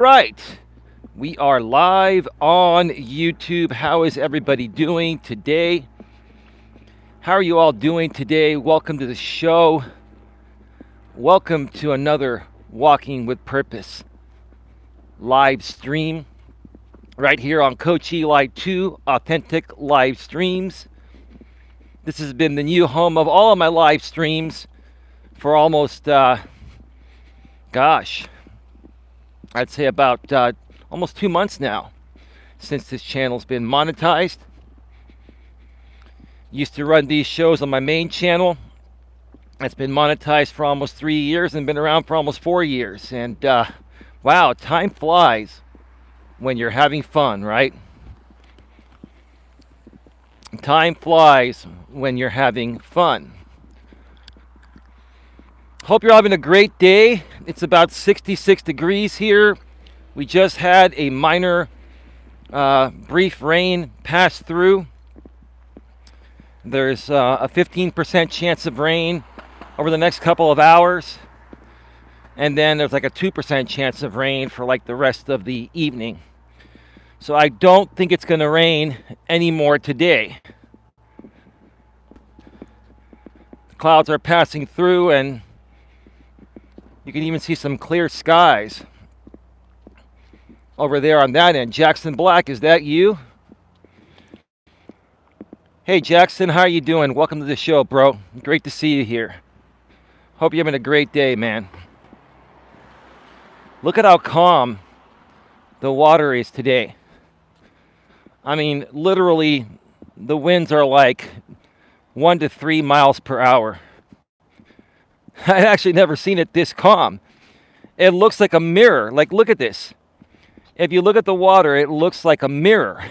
Right. We are live on YouTube. How is everybody doing today? How are you all doing today? Welcome to the show. Welcome to another Walking with Purpose live stream right here on Coach Eli 2 Authentic Live Streams. This has been the new home of all of my live streams for almost, I'd say about almost 2 months now since this channel's been monetized. Used to run these shows on my main channel. It's been monetized for almost 3 years and been around for almost 4 years. And wow, time flies when you're having fun, right? Time flies when you're having fun. Hope you're having a great day. It's about 66 degrees here. We just had a minor brief rain pass through. There's a 15% chance of rain over the next couple of hours. And then there's like a 2% chance of rain for like the rest of the evening. So I don't think it's going to rain anymore today. The clouds are passing through and you can even see some clear skies over there on that end. Jackson Black, is that you? Hey Jackson, how are you doing? Welcome to the show, bro. Great to see you here. Hope you're having a great day, man. Look at how calm the water is today. I mean, literally, the winds are like 1 to 3 miles per hour. I've actually never seen it this calm. It looks like a mirror. Like, look at this. If you look at the water, it looks like a mirror.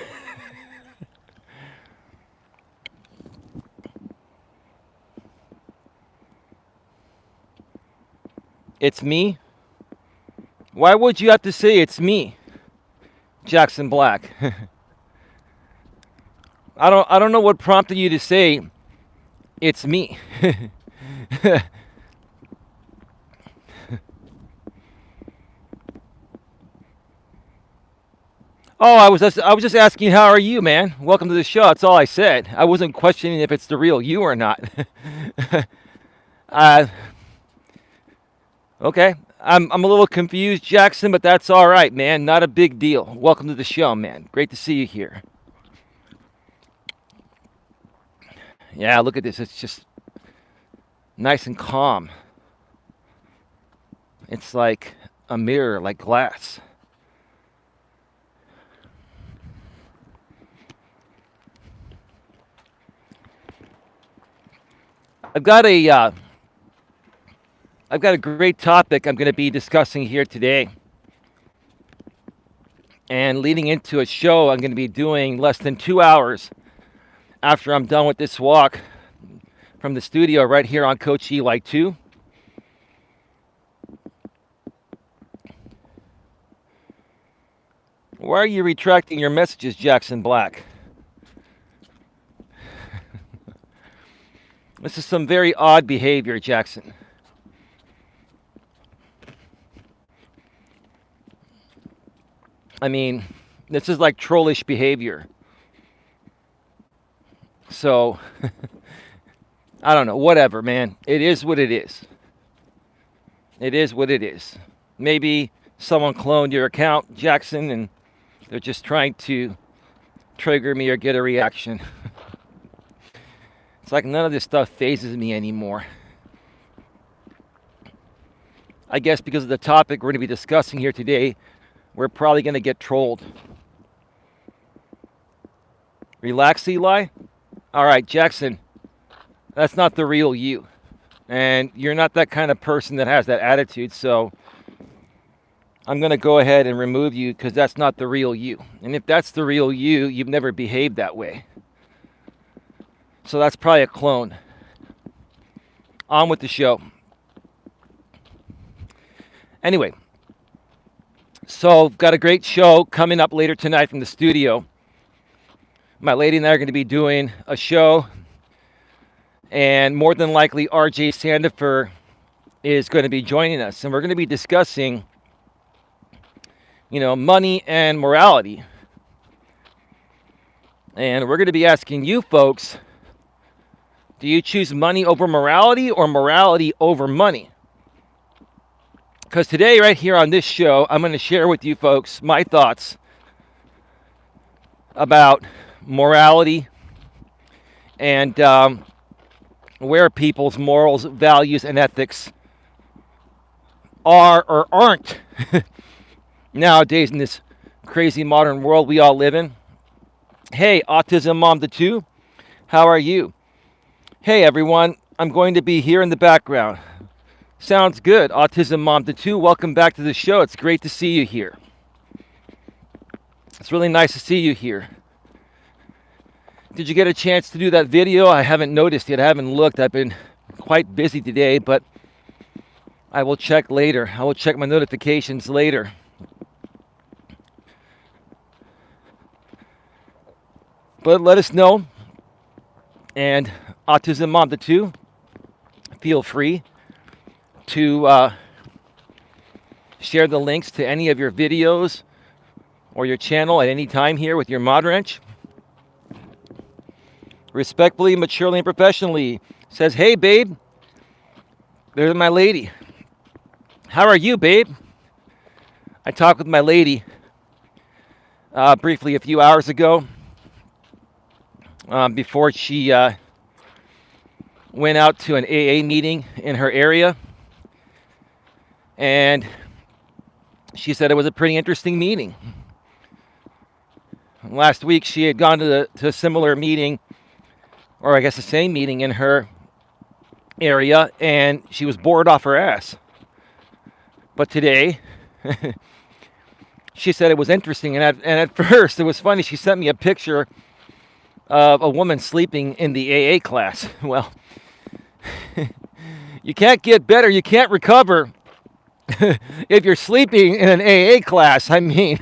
It's me? Why would you have to say it's me, Jackson Black? I don't know what prompted you to say it's me. Oh, I was just asking how are you, man? Welcome to the show. That's all I said. I wasn't questioning if it's the real you or not. uh, okay. I'm a little confused, Jackson, but that's all right, man. Not a big deal. Welcome to the show, man. Great to see you here. Yeah, look at this. It's just nice and calm. It's like a mirror, like glass. I've got a great topic I'm going to be discussing here today. And leading into a show I'm going to be doing less than 2 hours after I'm done with this walk from the studio right here on Coach Eli 2. Why are you retracting your messages, Jackson Black? This is some very odd behavior, Jackson. I mean, this is like trollish behavior. So, I don't know, whatever, man. It is what it is. It is what it is. Maybe someone cloned your account, Jackson, and they're just trying to trigger me or get a reaction. It's like none of this stuff phases me anymore. I guess because of the topic we're going to be discussing here today, we're probably going to get trolled. Relax, Eli. All right, Jackson, that's not the real you. And you're not that kind of person that has that attitude, so I'm going to go ahead and remove you because that's not the real you. And if that's the real you, you've never behaved that way. So that's probably a clone. On with the show. Anyway, so got a great show coming up later tonight from the studio. My lady and I are going to be doing a show, and more than likely RJ Sandifer is going to be joining us, and we're going to be discussing money and morality. And we're going to be asking you folks, do you choose money over morality or morality over money? Because today, right here on this show, I'm going to share with you folks my thoughts about morality and where people's morals, values, and ethics are or aren't nowadays in this crazy modern world we all live in. Hey, Autism Mom the 2, how are you? Hey everyone, I'm going to be here in the background. Sounds good. Autism Mom the 2, welcome back to the show. It's great to see you here. It's really nice to see you here. Did you get a chance to do that video? I haven't noticed yet. I haven't looked. I've been quite busy today, but I will check later. I will check my notifications later. But let us know. And Autism Mom the 2, feel free to share the links to any of your videos or your channel at any time here with your mod wrench. Respectfully, maturely, and professionally says, hey babe, there's my lady. How are you, babe? I talked with my lady briefly a few hours ago before she went out to an AA meeting in her area. And she said it was a pretty interesting meeting. Last week she had gone to a similar meeting, or I guess the same meeting in her area, and she was bored off her ass. But today, she said it was interesting, and at first it was funny. She sent me a picture of a woman sleeping in the AA class. Well, you can't get better, you can't recover if you're sleeping in an AA class. I mean,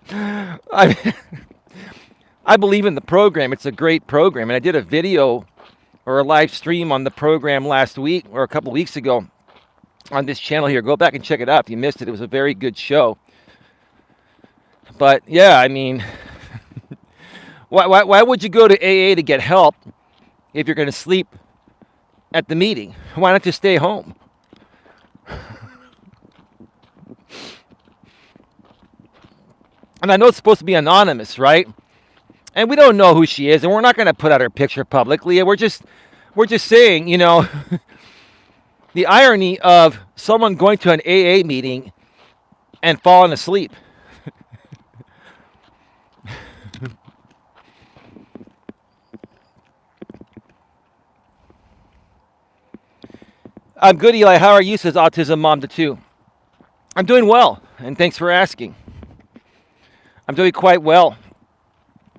I believe in the program. It's a great program. And I did a video or a live stream on the program last week or a couple weeks ago on this channel here. Go back and check it out if you missed it. It was a very good show. But yeah, I mean, why would you go to AA to get help if you're going to sleep at the meeting? Why not just stay home? And I know it's supposed to be anonymous, right? And we don't know who she is, and we're not going to put out her picture publicly. We're just saying, the irony of someone going to an AA meeting and falling asleep. I'm good, Eli. How are you? Says Autism Mom the 2. I'm doing well, and thanks for asking. I'm doing quite well.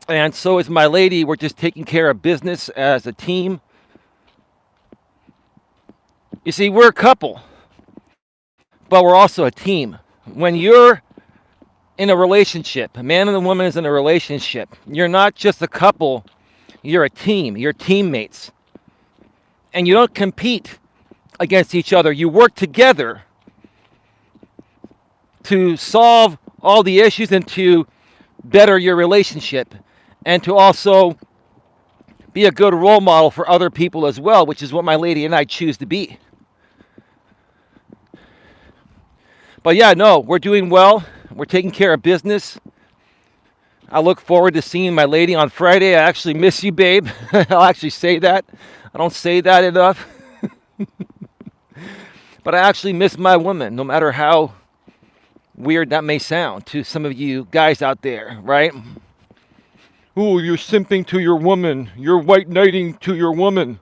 And so is my lady. We're just taking care of business as a team. You see, we're a couple, but we're also a team. When you're in a relationship, a man and a woman is in a relationship, you're not just a couple, you're a team. You're teammates. And you don't compete against each other. You work together to solve all the issues and to better your relationship, and to also be a good role model for other people as well, which is what my lady and I choose to be. But yeah, no, we're doing well. We're taking care of business. I look forward to seeing my lady on Friday. I actually miss you, babe. I'll actually say that. I don't say that enough. But I actually miss my woman, no matter how weird that may sound to some of you guys out there, right? Oh, you're simping to your woman. You're white knighting to your woman.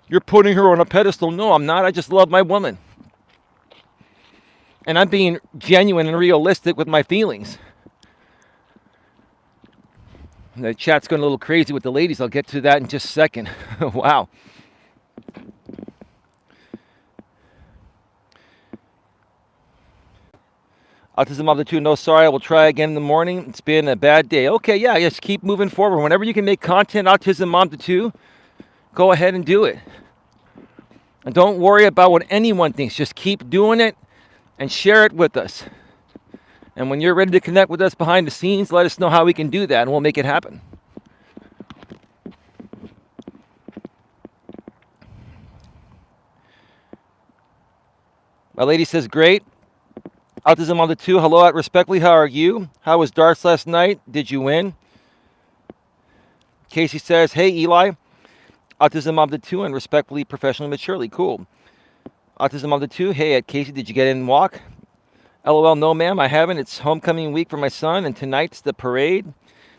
You're putting her on a pedestal. No, I'm not. I just love my woman. And I'm being genuine and realistic with my feelings. The chat's going a little crazy with the ladies. I'll get to that in just a second. Wow. Autism Mom the 2, no sorry, I will try again in the morning. It's been a bad day. Okay, yeah, just keep moving forward. Whenever you can make content, Autism Mom the 2, go ahead and do it. And don't worry about what anyone thinks. Just keep doing it and share it with us. And when you're ready to connect with us behind the scenes, let us know how we can do that, and we'll make it happen. My lady says, great. Autism on the 2. Hello, respectfully, how are you? How was darts last night? Did you win? Casey says, hey, Eli. Autism on the 2 and respectfully, professionally, maturely. Cool. Autism on the 2. Hey, at Casey, did you get in and walk? LOL, no, ma'am, I haven't. It's homecoming week for my son, and tonight's the parade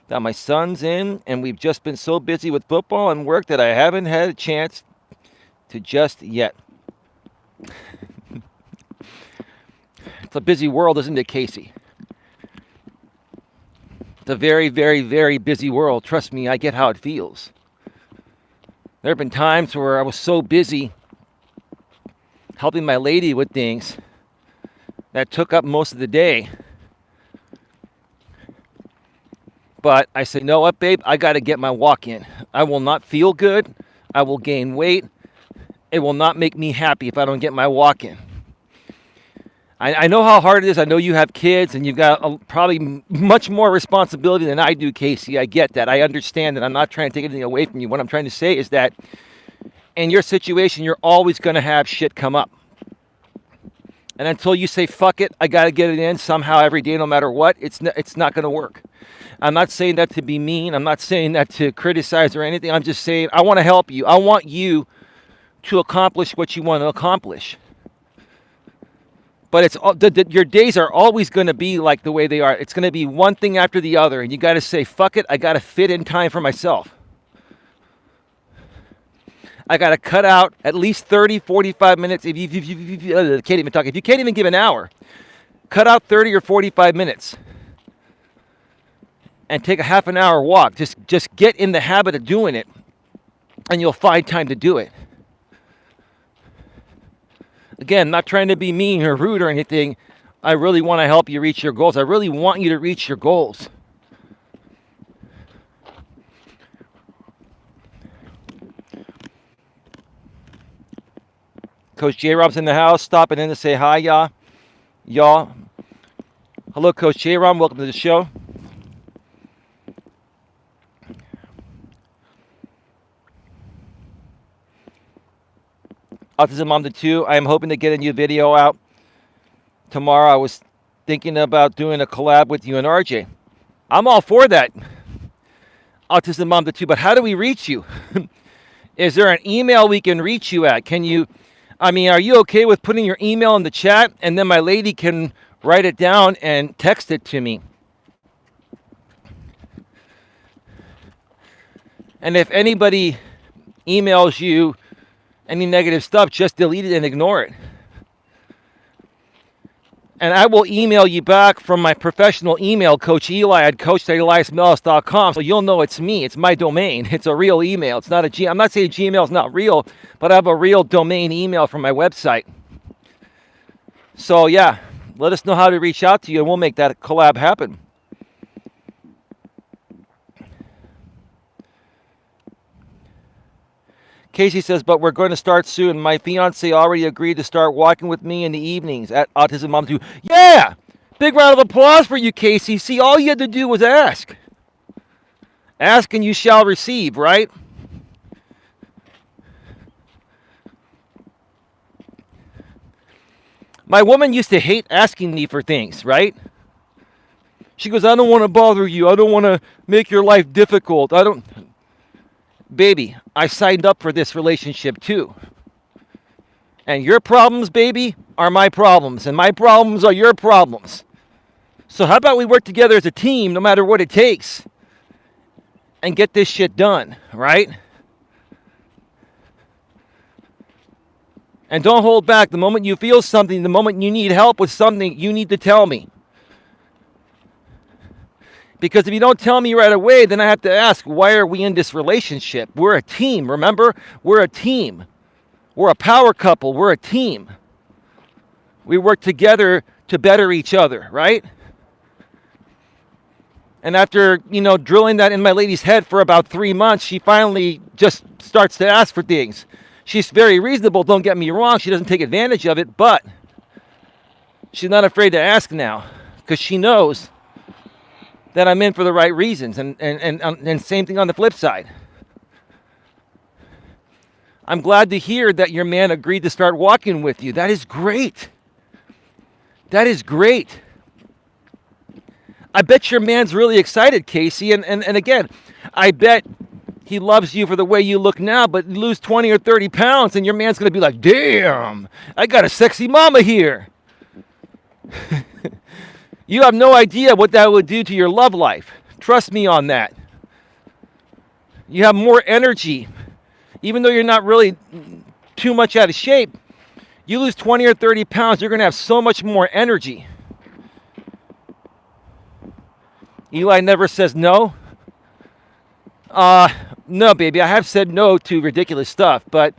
that my son's in, and we've just been so busy with football and work that I haven't had a chance to just yet. It's a busy world, isn't it, Casey? It's a very, very, very busy world. Trust me, I get how it feels. There have been times where I was so busy helping my lady with things that took up most of the day. But I said, no, what, babe? I got to get my walk in. I will not feel good. I will gain weight. It will not make me happy if I don't get my walk in. I know how hard it is. I know you have kids and you've got probably much more responsibility than I do, Casey. I get that. I understand that. I'm not trying to take anything away from you. What I'm trying to say is that in your situation, you're always going to have shit come up. And until you say, fuck it, I got to get it in somehow every day, no matter what, it's not going to work. I'm not saying that to be mean. I'm not saying that to criticize or anything. I'm just saying I want to help you. I want you to accomplish what you want to accomplish. But it's your days are always going to be like the way they are. It's going to be one thing after the other. And you got to say, fuck it, I got to fit in time for myself. I got to cut out at least 30, 45 minutes. If you can't even talk, if you can't even give an hour, cut out 30 or 45 minutes and take a half an hour walk. Just get in the habit of doing it, and you'll find time to do it. Again, not trying to be mean or rude or anything. I really want to help you reach your goals. I really want you to reach your goals. Coach J. Rob's in the house, stopping in to say hi, y'all. Hello, Coach J. Rob. Welcome to the show. Autism Mom to 2. I am hoping to get a new video out tomorrow. I was thinking about doing a collab with you and RJ. I'm all for that. Autism Mom to 2. But how do we reach you? Is there an email we can reach you at? Are you okay with putting your email in the chat and then my lady can write it down and text it to me? And if anybody emails you any negative stuff, just delete it and ignore it. And I will email you back from my professional email, Coach Eli at coach.eliasmelas.com, so you'll know it's me. It's my domain. It's a real email. It's not I'm not saying Gmail is not real, but I have a real domain email from my website. So yeah, let us know how to reach out to you, and we'll make that collab happen. Casey says, but we're going to start soon. My fiance already agreed to start walking with me in the evenings at Autism Mom 2. Yeah! Big round of applause for you, Casey. See, all you had to do was ask. Ask and you shall receive, right? My woman used to hate asking me for things, right? She goes, I don't want to bother you. I don't want to make your life difficult. Baby, I signed up for this relationship too. And your problems, baby, are my problems. And my problems are your problems. So how about we work together as a team, no matter what it takes, and get this shit done, right? And don't hold back. The moment you feel something, the moment you need help with something, you need to tell me. Because if you don't tell me right away, then I have to ask, why are we in this relationship? We're a team, remember? We're a team. We're a power couple. We're a team. We work together to better each other, right? And after, drilling that in my lady's head for about 3 months, she finally just starts to ask for things. She's very reasonable, don't get me wrong. She doesn't take advantage of it, but she's not afraid to ask now because she knows that I'm in for the right reasons. And same thing on the flip side. I'm glad to hear that your man agreed to start walking with you. That is great. That is great. I bet your man's really excited, Casey. And again, I bet he loves you for the way you look now, but you lose 20 or 30 pounds and your man's going to be like, damn, I got a sexy mama here. You have no idea what that would do to your love life. Trust me on that. You have more energy. Even though you're not really too much out of shape, you lose 20 or 30 pounds, you're going to have so much more energy. Eli never says no. No, baby, I have said no to ridiculous stuff, but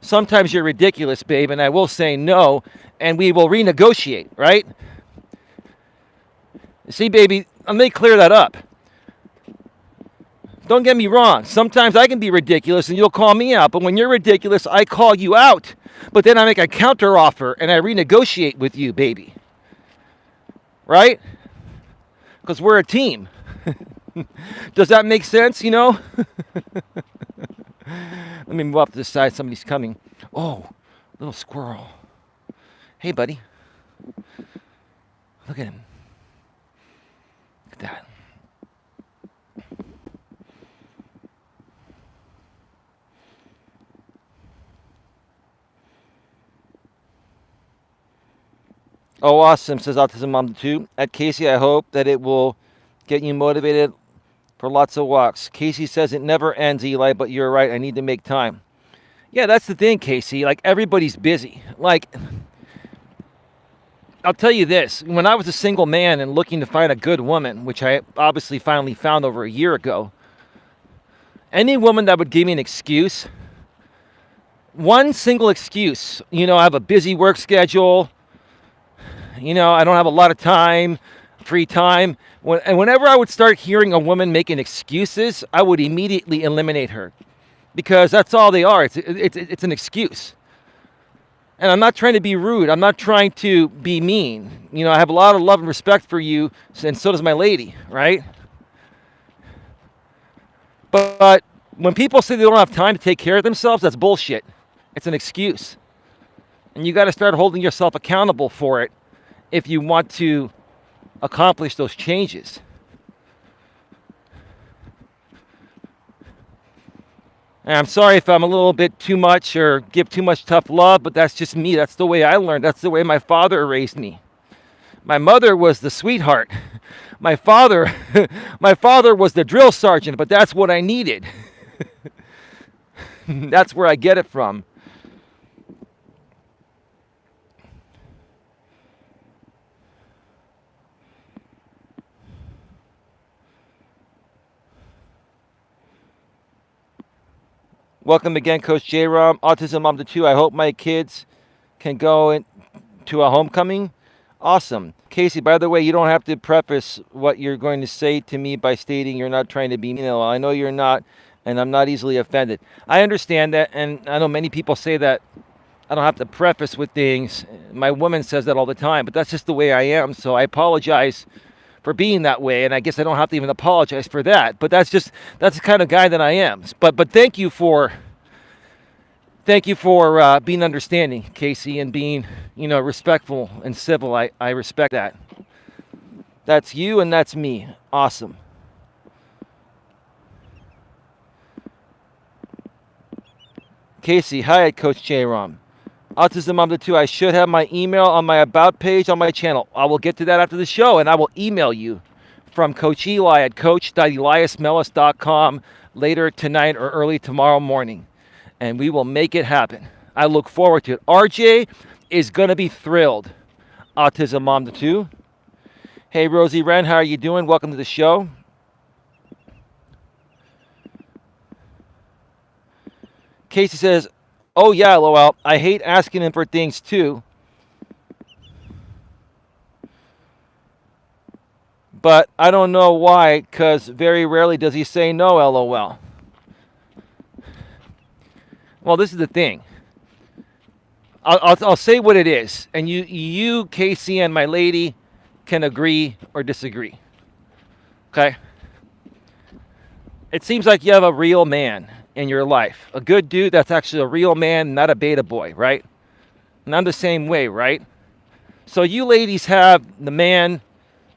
sometimes you're ridiculous, babe, and I will say no, and we will renegotiate, right? See, baby, let me clear that up. Don't get me wrong. Sometimes I can be ridiculous and you'll call me out. But when you're ridiculous, I call you out. But then I make a counter offer and I renegotiate with you, baby. Right? Because we're a team. Does that make sense, you know? Let me move off to the side. Somebody's coming. Oh, little squirrel. Hey, buddy. Look at him. Look at that. Oh, awesome, says Autism Mom 2. At Casey, I hope that it will get you motivated for lots of walks. Casey says it never ends, Eli, but you're right. I need to make time. Yeah, that's the thing, Casey. Like, everybody's busy. Like, I'll tell you this. When I was a single man and looking to find a good woman, which I obviously finally found over a year ago, any woman that would give me an excuse, one single excuse, you know, I have a busy work schedule, you know, I don't have a lot of time, free time. Whenever I would start hearing a woman making excuses, I would immediately eliminate her. Because that's all they are. It's an excuse. And I'm not trying to be rude. I'm not trying to be mean. You know, I have a lot of love and respect for you, and so does my lady, right? But when people say they don't have time to take care of themselves, that's bullshit. It's an excuse. And you got to start holding yourself accountable for it if you want to accomplish those changes. And I'm sorry if I'm a little bit too much or give too much tough love, but that's just me. That's the way I learned. That's the way my father raised me. My mother was the sweetheart. My father was the drill sergeant, but that's what I needed. That's where I get it from. Welcome again, Coach J-Rom. Autism Mom 2. I hope my kids can go to a homecoming. Awesome. Casey, by the way, you don't have to preface what you're going to say to me by stating you're not trying to be mean. I know you're not, and I'm not easily offended. I understand that, and I know many people say that I don't have to preface with things. My woman says that all the time, but that's just the way I am, so I apologize for being that way, and I guess I don't have to even apologize for that. But that's the kind of guy that I am. But thank you for being understanding, Casey, and being, you know, respectful and civil. I respect that. That's you and that's me. Awesome. Casey, hi, Coach J-Rom. Autism Mom 2. I should have my email on my About page on my channel. I will get to that after the show, and I will email you from Coach Eli at coach.eliasmelas.com later tonight or early tomorrow morning, and we will make it happen. I look forward to it. RJ is going to be thrilled. Autism Mom 2. Hey, Rosie Wren, how are you doing? Welcome to the show. Casey says, oh, yeah, LOL. I hate asking him for things, too. But I don't know why, because very rarely does he say no, LOL. Well, this is the thing. I'll say what it is, and you, Casey, and my lady can agree or disagree. Okay? It seems like you have a real man in your life, a good dude that's actually a real man, not a beta boy, right? And I'm the same way, right? So you ladies have the man,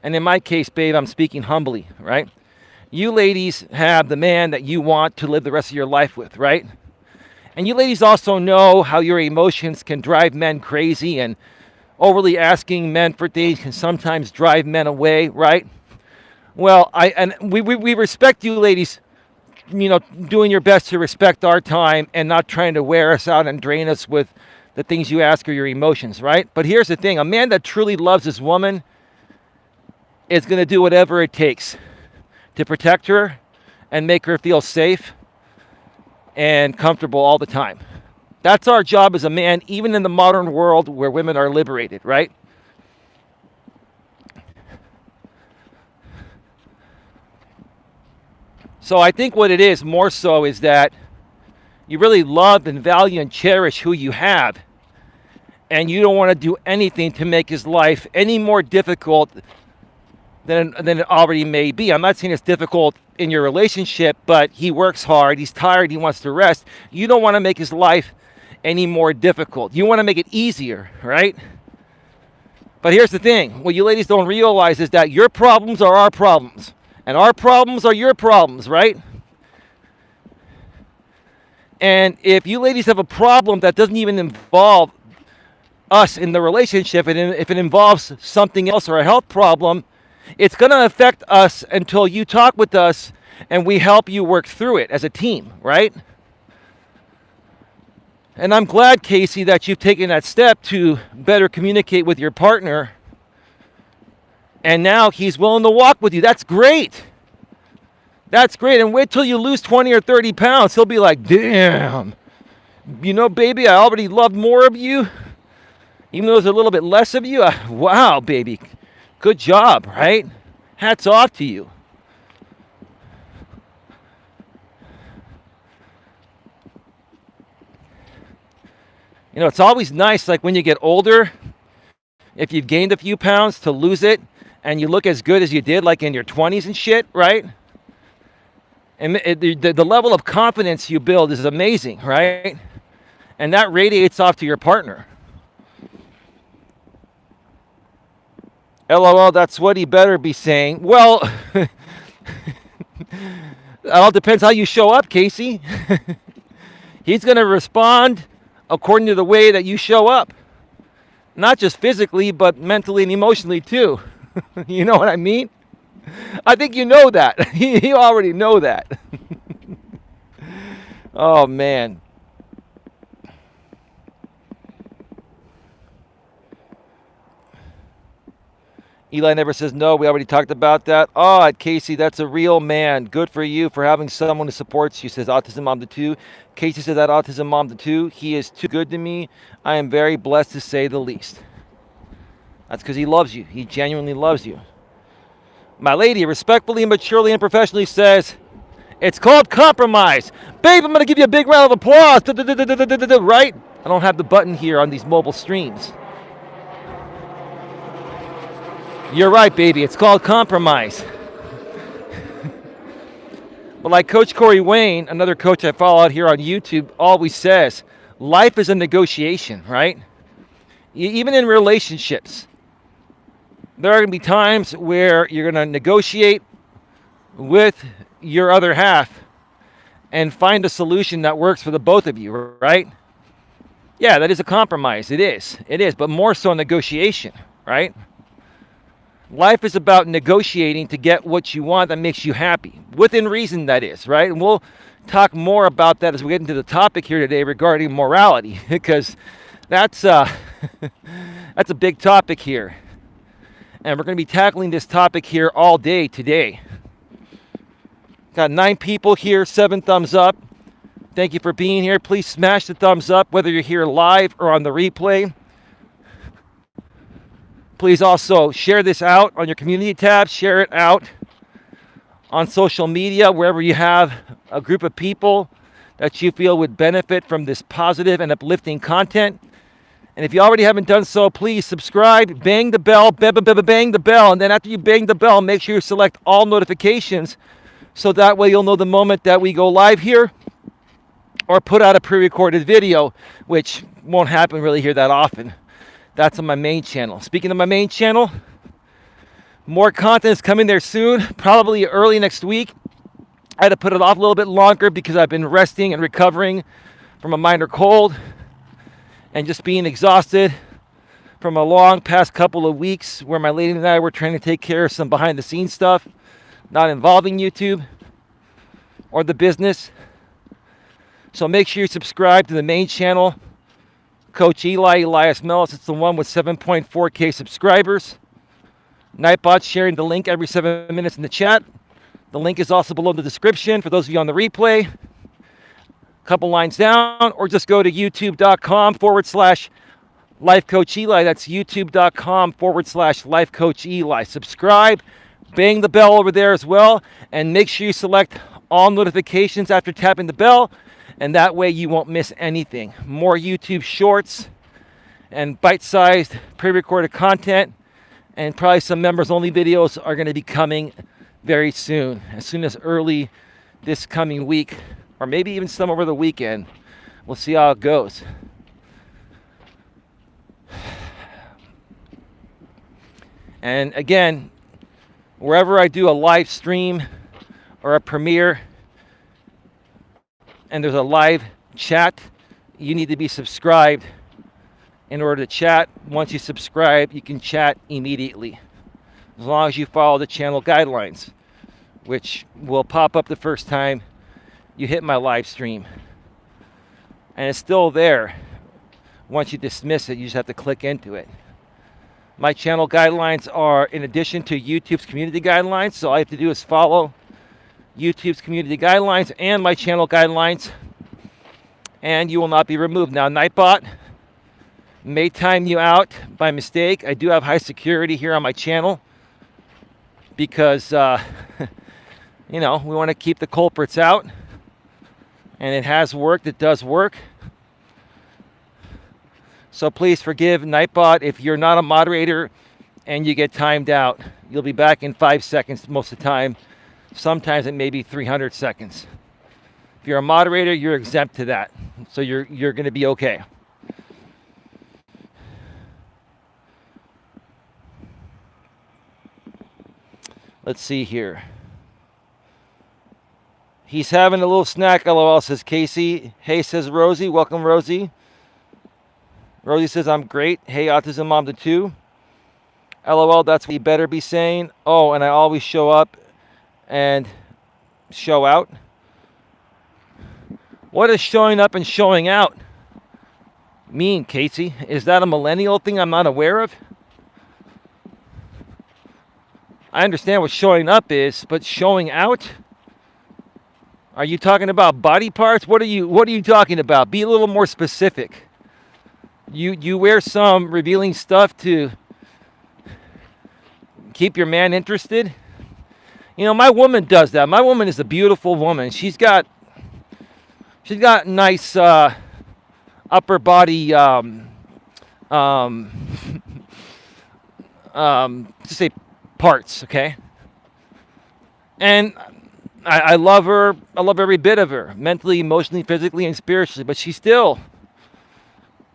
and in my case, babe, I'm speaking humbly, right? You ladies have the man that you want to live the rest of your life with, right? And you ladies also know how your emotions can drive men crazy, and overly asking men for things can sometimes drive men away, right? Well, we respect you ladies, doing your best to respect our time and not trying to wear us out and drain us with the things you ask or your emotions, right? But here's the thing, a man that truly loves his woman is going to do whatever it takes to protect her and make her feel safe and comfortable all the time. That's our job as a man, even in the modern world where women are liberated, right? So I think what it is more so is that you really love and value and cherish who you have, and you don't want to do anything to make his life any more difficult than it already may be. I'm not saying it's difficult in your relationship, but he works hard, he's tired, he wants to rest. You don't want to make his life any more difficult. You want to make it easier, right? But here's the thing, what you ladies don't realize is that your problems are our problems, and our problems are your problems, right? And if you ladies have a problem that doesn't even involve us in the relationship, and if it involves something else or a health problem, it's going to affect us until you talk with us and we help you work through it as a team, right? And I'm glad, Casey, that you've taken that step to better communicate with your partner. And now he's willing to walk with you. That's great. That's great. And wait till you lose 20 or 30 pounds. He'll be like, damn, baby, I already loved more of you. Even though there's a little bit less of you. Wow, baby. Good job, right? Hats off to you. It's always nice, like when you get older, if you've gained a few pounds, to lose it, and you look as good as you did, like in your 20s and shit, right? And the level of confidence you build is amazing, right? And that radiates off to your partner. LOL, that's what he better be saying. Well, it all depends how you show up, Casey. He's going to respond according to the way that you show up. Not just physically, but mentally and emotionally too. You know what I mean? I think you know that. You already know that. Oh, man. Eli never says no. We already talked about that. Oh, Casey, that's a real man. Good for you for having someone who supports you, says Autism Mom to 2. Casey says that Autism Mom to 2. He is too good to me. I am very blessed, to say the least. That's because he loves you. He genuinely loves you. My lady respectfully, maturely, and professionally says, it's called compromise. Babe, I'm going to give you a big round of applause. Right? I don't have the button here on these mobile streams. You're right, baby. It's called compromise. But like Coach Corey Wayne, another coach I follow out here on YouTube, always says, life is a negotiation, right? Even in relationships, there are going to be times where you're going to negotiate with your other half and find a solution that works for the both of you, right? Yeah, that is a compromise. It is. It is, but more so negotiation, right? Life is about negotiating to get what you want that makes you happy. Within reason, that is, right? And we'll talk more about that as we get into the topic here today regarding morality, because that's a big topic here. And we're going to be tackling this topic here all day today. Got 9 people here, 7 thumbs up. Thank you for being here. Please smash the thumbs up, whether you're here live or on the replay. Please also share this out on your community tab. Share it out on social media, wherever you have a group of people that you feel would benefit from this positive and uplifting content. And if you already haven't done so, please subscribe, bang the bell, bang the bell. And then after you bang the bell, make sure you select all notifications so that way you'll know the moment that we go live here or put out a pre-recorded video, which won't happen really here that often. That's on my main channel. Speaking of my main channel, more content is coming there soon, probably early next week. I had to put it off a little bit longer because I've been resting and recovering from a minor cold and just being exhausted from a long past couple of weeks where my lady and I were trying to take care of some behind the scenes stuff, not involving YouTube or the business. So make sure you subscribe to the main channel, Coach Eli, Elias, Melas. It's the one with 7.4K subscribers. Nightbot's sharing the link every 7 minutes in the chat. The link is also below in the description for those of you on the replay. Couple lines down, or just go to youtube.com/Life Coach Eli. That's youtube.com/Life Coach Eli. Subscribe, bang the bell over there as well, and make sure you select all notifications after tapping the bell, and that way you won't miss anything. More YouTube shorts and bite-sized pre-recorded content, and probably some members-only videos are going to be coming very soon as early this coming week, or maybe even some over the weekend. We'll see how it goes. And again, wherever I do a live stream or a premiere and there's a live chat, you need to be subscribed in order to chat. Once you subscribe, you can chat immediately, as long as you follow the channel guidelines, which will pop up the first time you hit my live stream. And it's still there. Once you dismiss it, you just have to click into it. My channel guidelines are in addition to YouTube's community guidelines, so all you have to do is follow YouTube's community guidelines and my channel guidelines, and you will not be removed. Now, Nightbot may time you out by mistake. I do have high security here on my channel because, we want to keep the culprits out. And it has worked. It does work. So please forgive Nightbot if you're not a moderator and you get timed out. You'll be back in 5 seconds most of the time. Sometimes it may be 300 seconds. If you're a moderator, you're exempt to that. So you're going to be okay. Let's see here. He's having a little snack, LOL, says Casey. Hey, says Rosie. Welcome, Rosie. Rosie says, I'm great. Hey, Autism Mom to 2. LOL, that's what you better be saying. Oh, and I always show up and show out. What does showing up and showing out mean, Casey? Is that a millennial thing I'm not aware of? I understand what showing up is, but showing out? Are you talking about body parts? What are you talking about? Be a little more specific. You wear some revealing stuff to keep your man interested? My woman does that. My woman is a beautiful woman. She's got nice upper body just say parts, okay? And I love her. I love every bit of her, mentally, emotionally, physically, and spiritually. But she's still,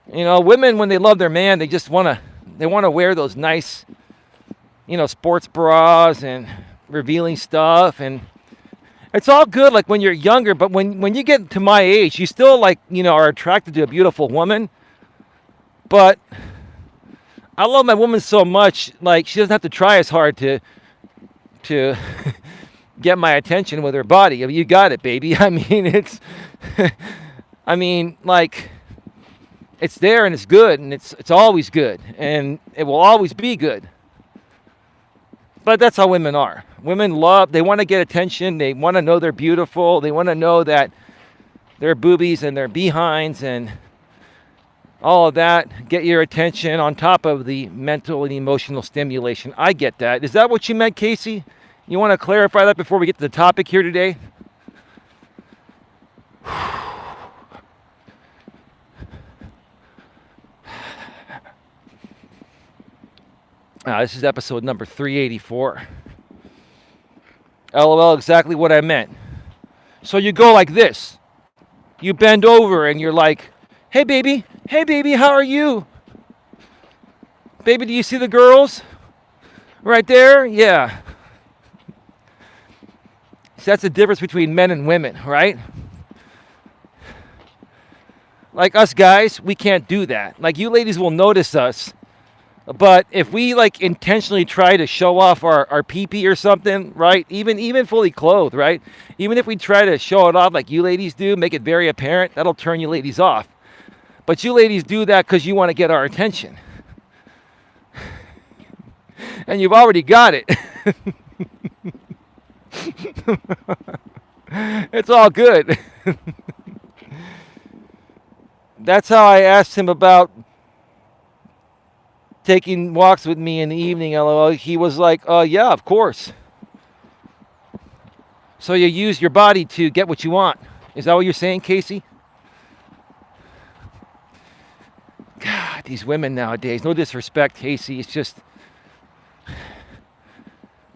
women, when they love their man, they just want to wear those nice, sports bras and revealing stuff. And it's all good, like when you're younger. But when you get to my age, you still are attracted to a beautiful woman. But I love my woman so much, like she doesn't have to try as hard to get my attention with her body. I mean, you got it, baby. I mean, it's it's there and it's good and it's always good and it will always be good. But that's how women are. Women they want to get attention. They want to know they're beautiful. They want to know that their boobies and their behinds and all of that get your attention on top of the mental and emotional stimulation. I get that. Is that what you meant, Casey? You want to clarify that before we get to the topic here today? This is episode number 384. LOL, exactly what I meant. So you go like this. You bend over and you're like, hey baby, how are you? Baby, do you see the girls? Right there? Yeah. So that's the difference between men and women, right? Like us guys, we can't do that. Like you ladies will notice us. But if we like intentionally try to show off our pee-pee or something, right? Even fully clothed, right? Even if we try to show it off like you ladies do, make it very apparent, that'll turn you ladies off. But you ladies do that because you want to get our attention. And you've already got it. It's all good. That's how I asked him about taking walks with me in the evening. LOL. He was like, yeah, of course. So you use your body to get what you want. Is that what you're saying, Casey? God, these women nowadays. No disrespect, Casey. It's just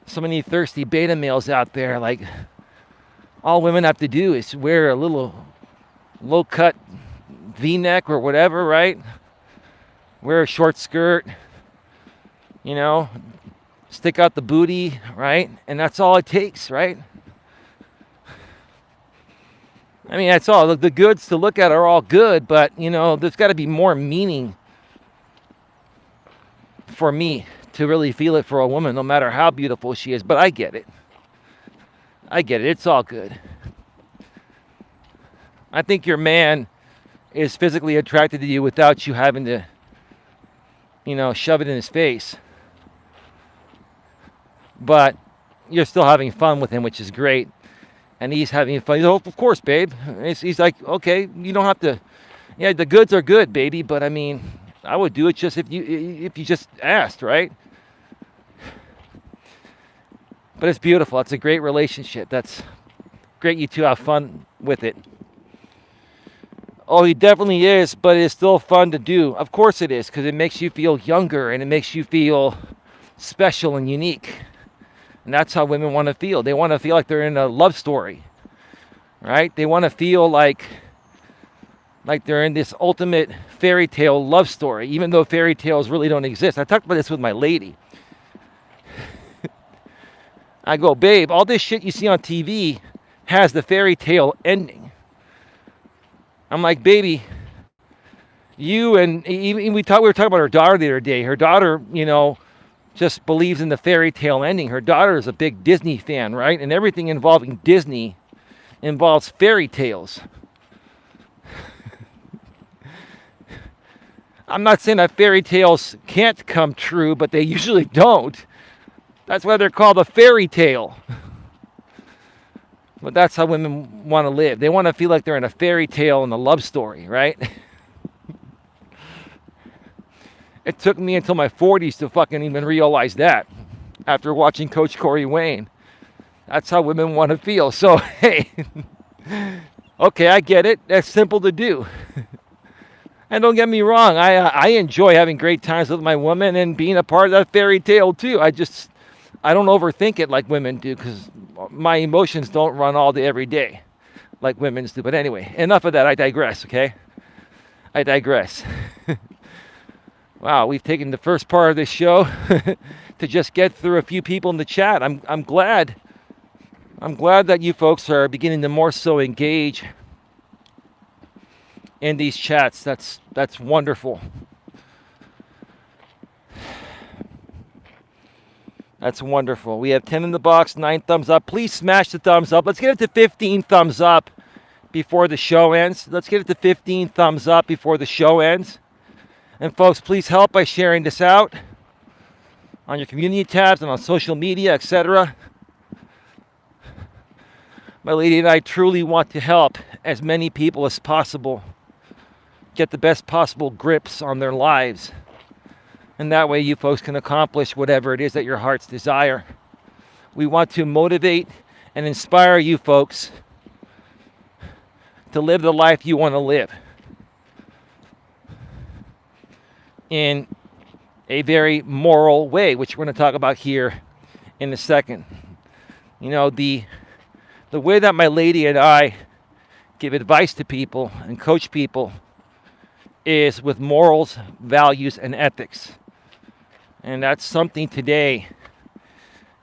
so many thirsty beta males out there. Like, all women have to do is wear a little low-cut V-neck or whatever, right? Wear a short skirt, you know, stick out the booty, right? And that's all it takes, right? I mean, that's all. The goods to look at are all good, but, you know, there's got to be more meaning for me to really feel it for a woman, no matter how beautiful she is. But I get it. It's all good. I think your man is physically attracted to you without you having to, you know, shove it in his face. But you're still having fun with him, which is great. And he's having fun. He's like, of course, babe. He's like, okay, you don't have to. Yeah, the goods are good, baby. But I mean, I would do it just if you just asked, right? But it's beautiful. It's a great relationship. That's great. You two have fun with it. Oh, he definitely is, but it's still fun to do. Of course it is, because it makes you feel younger and it makes you feel special and unique. And that's how women want to feel. They want to feel like they're in a love story, right? They want to feel like they're in this ultimate fairy tale love story, even though fairy tales really don't exist. I talked about this with my lady. I go, babe, all this shit you see on TV has the fairy tale ending. I'm like, baby, you and even we were talking about her daughter the other day. Her daughter, you know, just believes in the fairy tale ending. Her daughter is a big Disney fan, right? And everything involving Disney involves fairy tales. I'm not saying that fairy tales can't come true, but they usually don't. That's why they're called a fairy tale. But that's how women want to live. They want to feel like they're in a fairy tale and a love story, right? It took me until my 40s to fucking even realize that after watching Coach Corey Wayne. That's how women want to feel. So, hey, okay, I get it. That's simple to do. And don't get me wrong, I enjoy having great times with my woman and being a part of that fairy tale too. I don't overthink it like women do because my emotions don't run all day every day like women's do. But anyway, enough of that. I digress, okay? I digress. Wow, we've taken the first part of this show to just get through a few people in the chat. I'm glad that you folks are beginning to more so engage in these chats. That's wonderful. That's wonderful. We have 10 in the box, 9 thumbs up. Please smash the thumbs up. Let's get it to 15 thumbs up before the show ends. Let's get it to 15 thumbs up before the show ends. And folks, please help by sharing this out on your community tabs and on social media, etc. My lady and I truly want to help as many people as possible get the best possible grips on their lives. And that way you folks can accomplish whatever it is that your hearts desire. We want to motivate and inspire you folks to live the life you want to live. In a very moral way, which we're going to talk about here in a second. You know, the way that my lady and I give advice to people and coach people is with morals, values, and ethics. And that's something today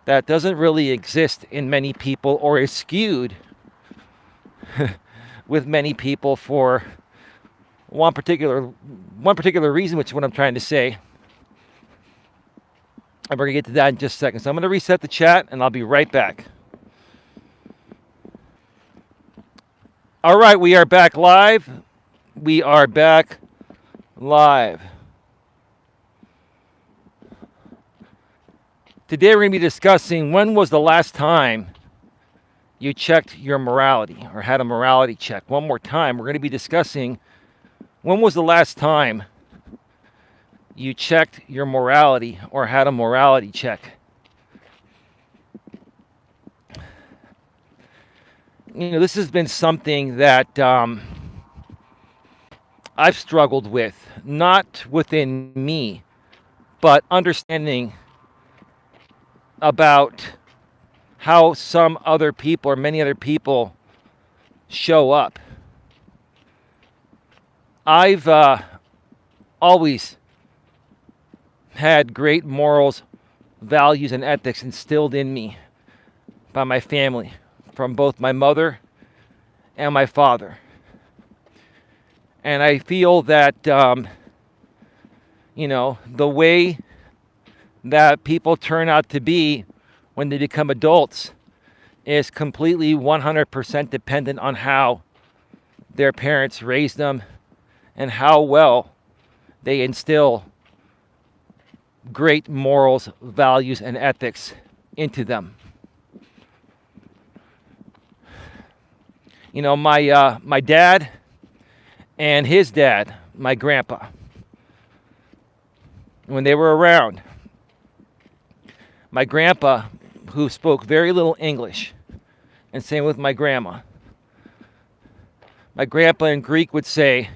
that doesn't really exist in many people, or is skewed with many people for one particular reason, which is what I'm trying to say. And we're going to get to that in just a second. So I'm going to reset the chat, and I'll be right back. All right, we are back live. We are back live. Today we're going to be discussing when was the last time you checked your morality or had a morality check. One more time, we're going to be discussing when was the last time you checked your morality or had a morality check. You know, this has been something that I've struggled with, not within me, but understanding about how some other people or many other people show up. I've always had great morals, values, and ethics instilled in me by my family, from both my mother and my father. And I feel that, you know, the way that people turn out to be when they become adults is completely 100% dependent on how their parents raised them and how well they instill great morals, values, and ethics into them. You know, my dad and his dad, my grandpa, when they were around, my grandpa, who spoke very little English, and same with my grandma. My grandpa in Greek would say,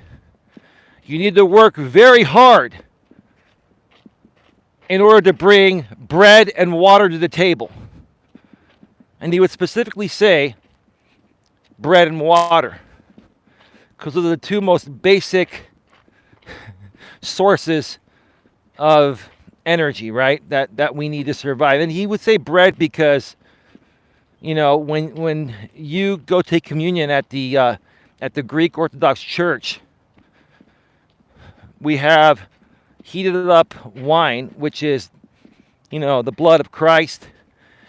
you need to work very hard in order to bring bread and water to the table. And he would specifically say bread and water, because those are the two most basic sources of energy, right? That we need to survive. And he would say bread because, you know, when you go take communion at the Greek Orthodox Church, we have heated up wine, which is, you know, the blood of Christ,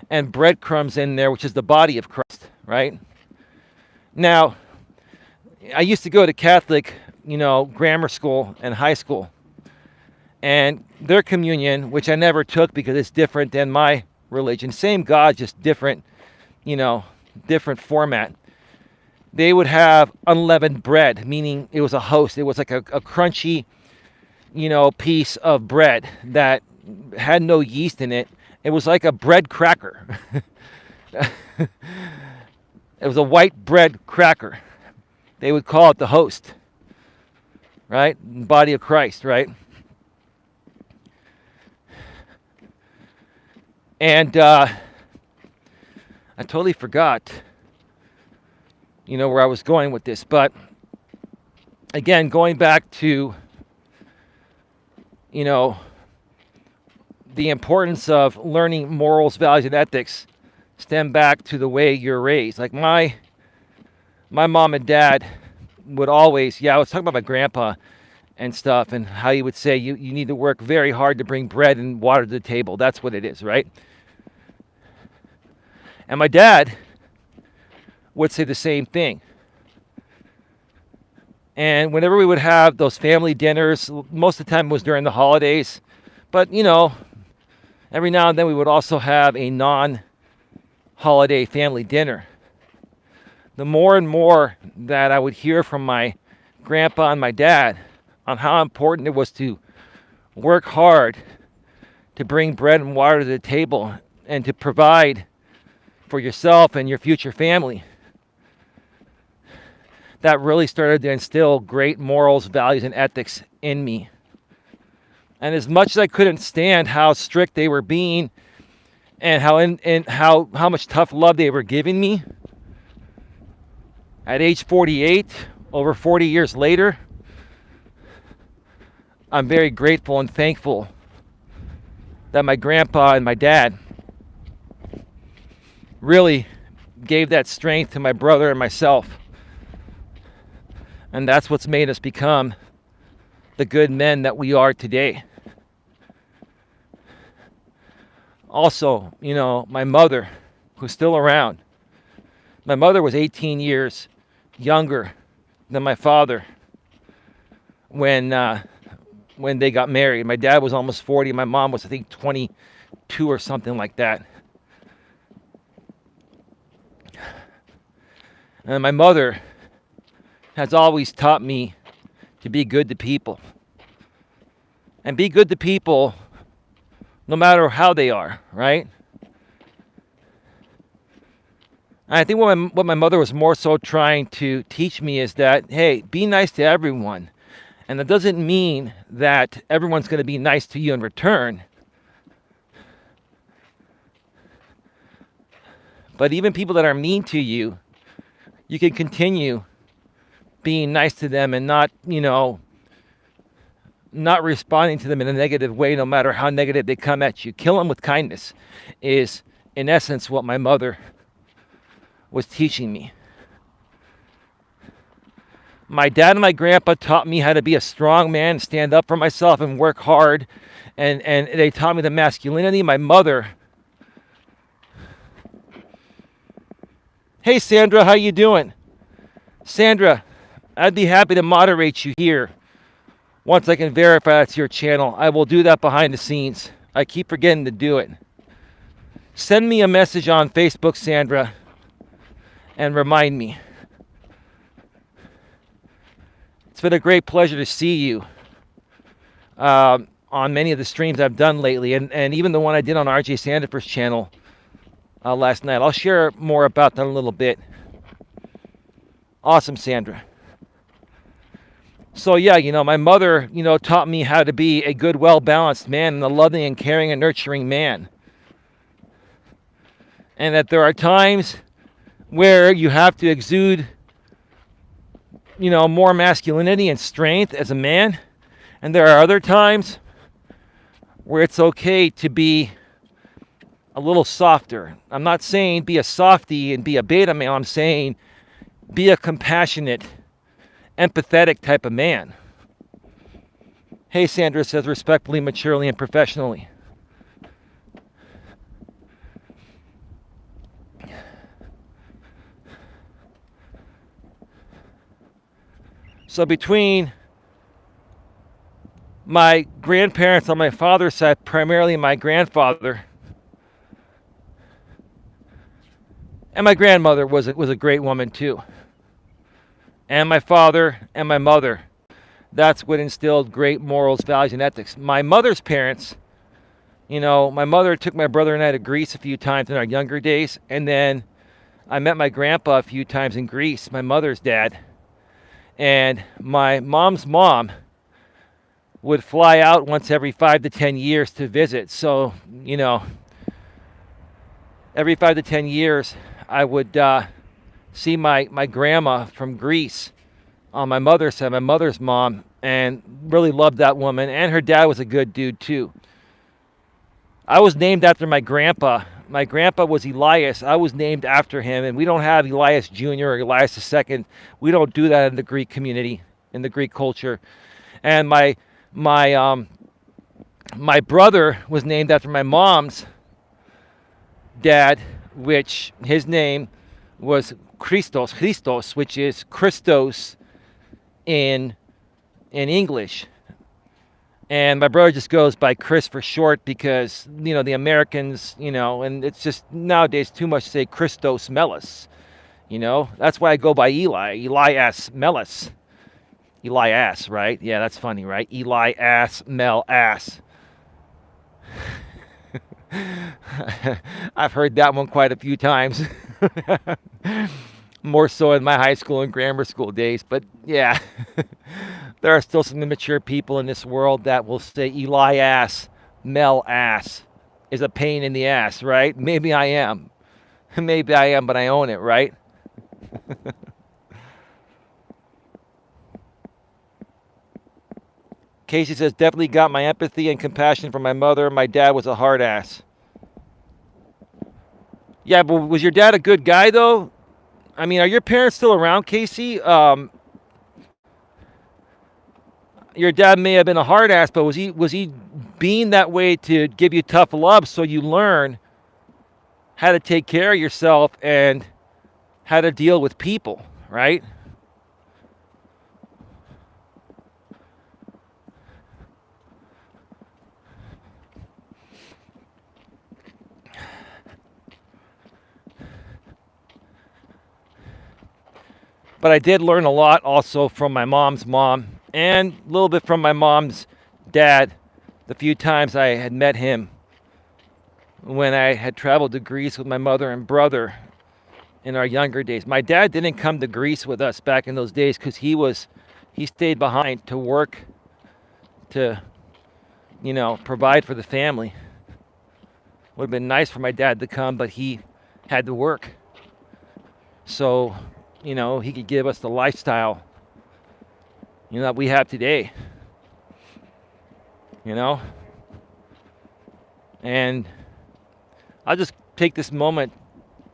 and breadcrumbs in there, which is the body of Christ, right? Now, I used to go to Catholic, you know, grammar school and high school. And their communion, which I never took because it's different than my religion, same God, just different, you know, different format. They would have unleavened bread, meaning it was a host. It was like a crunchy, you know, piece of bread that had no yeast in it. It was like a bread cracker. It was a white bread cracker. They would call it the host, right? Body of Christ, right? And I totally forgot, you know, where I was going with this. But again, going back to, you know, the importance of learning morals, values, and ethics stem back to the way you're raised. Like my mom and dad would always, I was talking about my grandpa and stuff, and how he would say, you need to work very hard to bring bread and water to the table. That's what it is, right? And my dad would say the same thing. And whenever we would have those family dinners, most of the time it was during the holidays, but, you know, every now and then we would also have a non-holiday family dinner. The more and more that I would hear from my grandpa and my dad on how important it was to work hard to bring bread and water to the table and to provide for yourself and your future family, that really started to instill great morals, values, and ethics in me. And as much as I couldn't stand how strict they were being and how much tough love they were giving me, at age 48, over 40 years later, I'm very grateful and thankful that my grandpa and my dad really gave that strength to my brother and myself. And that's what's made us become the good men that we are today. Also, my mother, who's still around, my mother was 18 years younger than my father when they got married. My dad was almost 40. My mom was, I think, 22 or something like that. And my mother has always taught me to be good to people. And be good to people no matter how they are, right? And I think what my mother was more so trying to teach me is that, hey, be nice to everyone. And that doesn't mean that everyone's going to be nice to you in return. But even people that are mean to you, you can continue being nice to them and not responding to them in a negative way, no matter how negative they come at you. Kill them with kindness is, in essence, what my mother was teaching me. My dad and my grandpa taught me how to be a strong man, stand up for myself and work hard. And they taught me the masculinity. My mother... Hey, Sandra, how you doing? Sandra, I'd be happy to moderate you here. Once I can verify that's your channel, I will do that behind the scenes. I keep forgetting to do it. Send me a message on Facebook, Sandra, and remind me. It's been a great pleasure to see you on many of the streams I've done lately, and even the one I did on RJ Sandiford's channel last night. I'll share more about that in a little bit. Awesome, Sandra. So yeah, my mother, taught me how to be a good, well-balanced man and a loving and caring and nurturing man. And that there are times where you have to exude, more masculinity and strength as a man. And there are other times where it's okay to be a little softer. I'm not saying be a softie and be a beta male. I'm saying be a compassionate, empathetic type of man. Hey, Sandra says, respectfully, maturely, and professionally. So between my grandparents on my father's side, primarily my grandfather, and my grandmother was a great woman too. And my father and my mother. That's what instilled great morals, values, and ethics. My mother's parents, my mother took my brother and I to Greece a few times in our younger days. And then I met my grandpa a few times in Greece, my mother's dad. And my mom's mom would fly out once every 5 to 10 years to visit. So, every 5 to 10 years, I would see my grandma from Greece on my mother's side, my mother's mom, and really loved that woman. And her dad was a good dude too. I was named after my grandpa. My grandpa was Elias. I was named after him, and we don't have Elias Jr. or Elias II. We don't do that in the Greek community, in the Greek culture. And my brother was named after my mom's dad, which his name was Christos, which is Christos in English. And my brother just goes by Chris for short because, the Americans, and it's just nowadays too much to say Christos Melas. That's why I go by Eli, Elias Melas. Elias, right? Yeah, that's funny, right? Elias Melas. I've heard that one quite a few times. More so in my high school and grammar school days, but yeah. There are still some immature people in this world that will say Elias, Melas is a pain in the ass, right? Maybe I am. Maybe I am, but I own it, right? Casey says, definitely got my empathy and compassion for my mother. My dad was a hard ass. Yeah, but was your dad a good guy, though? I mean, are your parents still around, Casey? Your dad may have been a hard ass, but was he being that way to give you tough love so you learn how to take care of yourself and how to deal with people, right? But I did learn a lot also from my mom's mom and a little bit from my mom's dad the few times I had met him when I had traveled to Greece with my mother and brother in our younger days. My dad didn't come to Greece with us back in those days because he stayed behind to work to, provide for the family. Would have been nice for my dad to come, but he had to work. So, he could give us the lifestyle, that we have today. And I'll just take this moment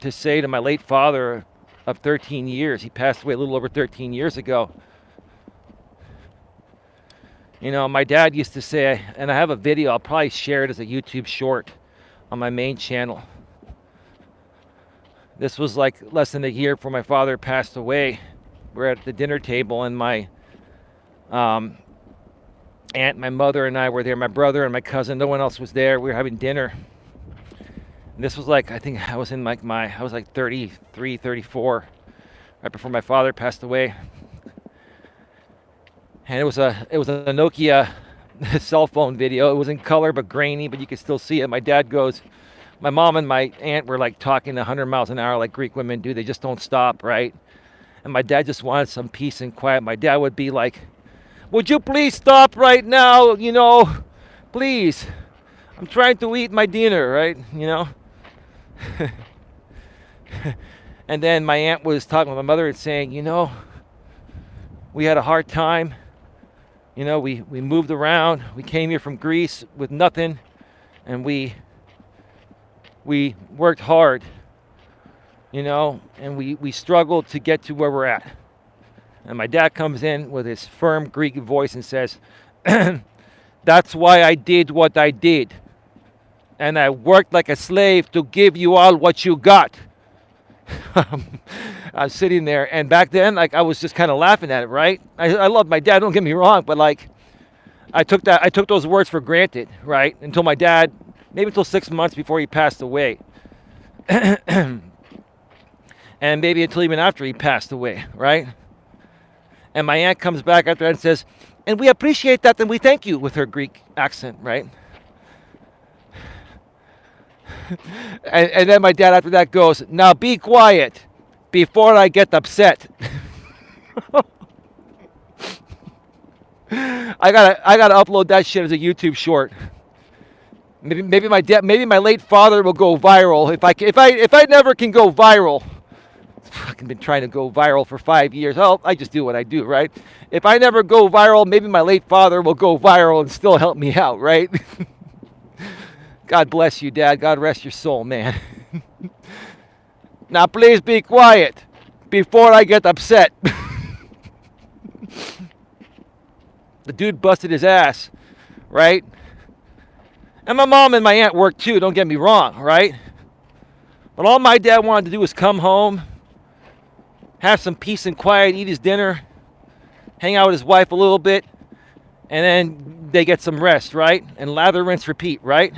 to say to my late father of 13 years, he passed away a little over 13 years ago. My dad used to say, and I have a video, I'll probably share it as a YouTube short on my main channel. This was like less than a year before my father passed away. We're at the dinner table and my aunt, my mother and I were there, my brother and my cousin, no one else was there. We were having dinner. And this was like, I think I was in I was like 33, 34, right before my father passed away. And it was a Nokia cell phone video. It was in color but grainy, but you could still see it. My dad goes, my mom and my aunt were like talking 100 miles an hour like Greek women do. They just don't stop, right? And my dad just wanted some peace and quiet. My dad would be like, would you please stop right now? Please. I'm trying to eat my dinner, right? And then my aunt was talking with my mother and saying, we had a hard time. We moved around. We came here from Greece with nothing. And we worked hard, and we struggled to get to where we're at. And my dad comes in with his firm Greek voice and says, that's why I did what I did. And I worked like a slave to give you all what you got. I was sitting there, and back then, I was just kind of laughing at it, right? I love my dad, don't get me wrong, but I took those words for granted, right? Until my dad, maybe until 6 months before he passed away. And maybe until even after he passed away, right? And my aunt comes back after that and says, and we appreciate that and we thank you, with her Greek accent, right? And then my dad after that goes, now be quiet before I get upset. I gotta upload that shit as a YouTube short. Maybe my late father will go viral. If I never can go viral, fucking been trying to go viral for 5 years. Oh, I just do what I do, right? If I never go viral, maybe my late father will go viral and still help me out, right? God bless you, Dad. God rest your soul, man. Now please be quiet before I get upset. The dude busted his ass, right? And my mom and my aunt worked too, don't get me wrong, right? But all my dad wanted to do was come home, have some peace and quiet, eat his dinner, hang out with his wife a little bit, and then they get some rest, right? And lather, rinse, repeat, right?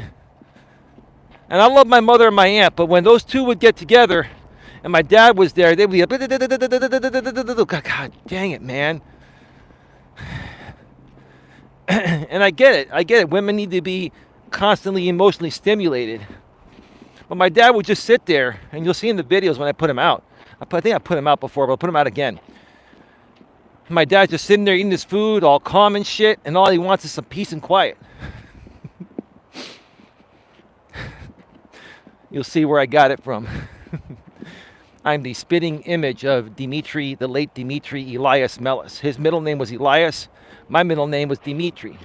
And I love my mother and my aunt, but when those two would get together and my dad was there, they'd be like, God dang it, man. And I get it. Women need to be constantly emotionally stimulated. But my dad would just sit there, and you'll see in the videos when I put him out. I think I put him out before, but I'll put him out again. My dad's just sitting there eating his food, all calm and shit, and all he wants is some peace and quiet. You'll see where I got it from. I'm the spitting image of Dimitri, the late Dimitri Elias Melas. His middle name was Elias. My middle name was Dimitri.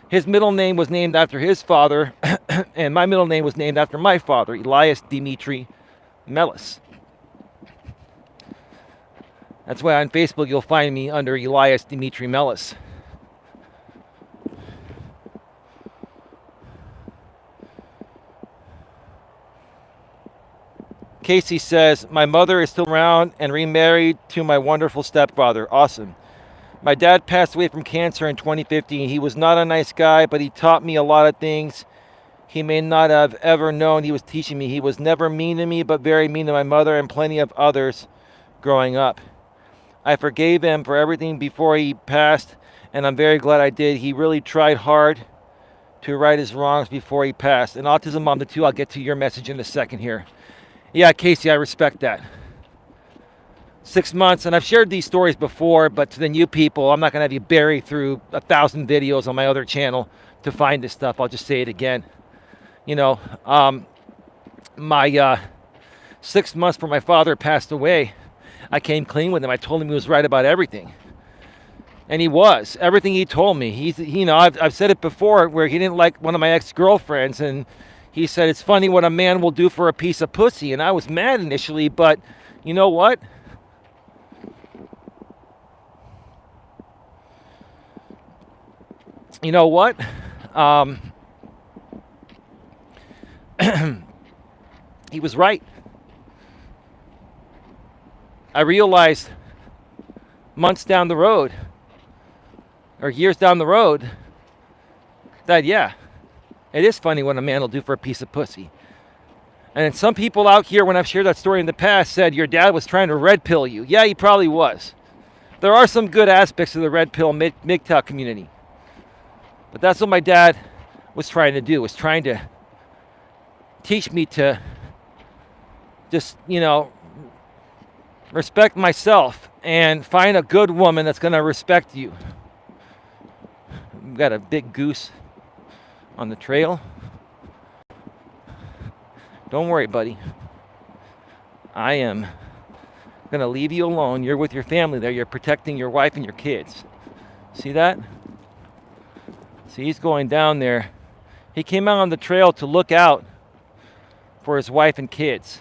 His middle name was named after his father, and my middle name was named after my father, Elias Dimitri Melas. That's why on Facebook you'll find me under Elias Dimitri Melas. Casey says, my mother is still around and remarried to my wonderful stepfather. Awesome. My dad passed away from cancer in 2015. He was not a nice guy, but he taught me a lot of things he may not have ever known he was teaching me. He was never mean to me, but very mean to my mother and plenty of others growing up. I forgave him for everything before he passed, and I'm very glad I did. He really tried hard to right his wrongs before he passed. And Autism Mom, the two, I'll get to your message in a second here. Yeah, Casey, I respect that. 6 months, and I've shared these stories before, but to the new people, I'm not going to have you bury through 1,000 videos on my other channel to find this stuff. I'll just say it again. You know, my 6 months before my father passed away, I came clean with him. I told him he was right about everything. And he was. Everything he told me. I've said it before where he didn't like one of my ex-girlfriends, and he said, it's funny what a man will do for a piece of pussy. And I was mad initially, but you know what? You know what? He was right. I realized months down the road, or years down the road, that yeah, it is funny what a man will do for a piece of pussy. And some people out here, when I've shared that story in the past, said your dad was trying to red pill you. Yeah, he probably was. There are some good aspects of the red pill MGTOW community. But that's what my dad was trying to do, was trying to teach me to just, respect myself and find a good woman that's going to respect you. We've got a big goose on the trail. Don't worry, buddy. I am going to leave you alone. You're with your family there. You're protecting your wife and your kids. See that? See, he's going down there. He came out on the trail to look out for his wife and kids.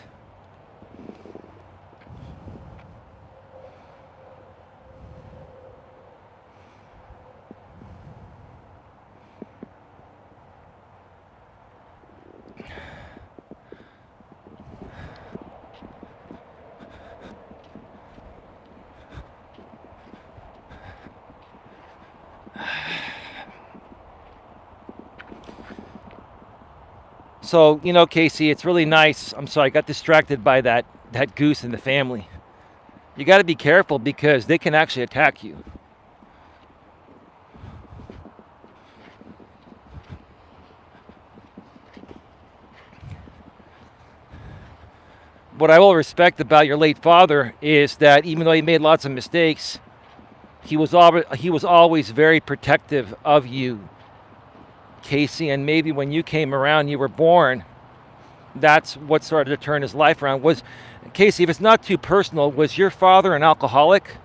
So, Casey, it's really nice. I'm sorry, I got distracted by that goose in the family. You got to be careful because they can actually attack you. What I will respect about your late father is that even though he made lots of mistakes, he was always very protective of you, Casey. And maybe when you came around, you were born, that's what started to turn his life around. Casey, if it's not too personal, was your father an alcoholic?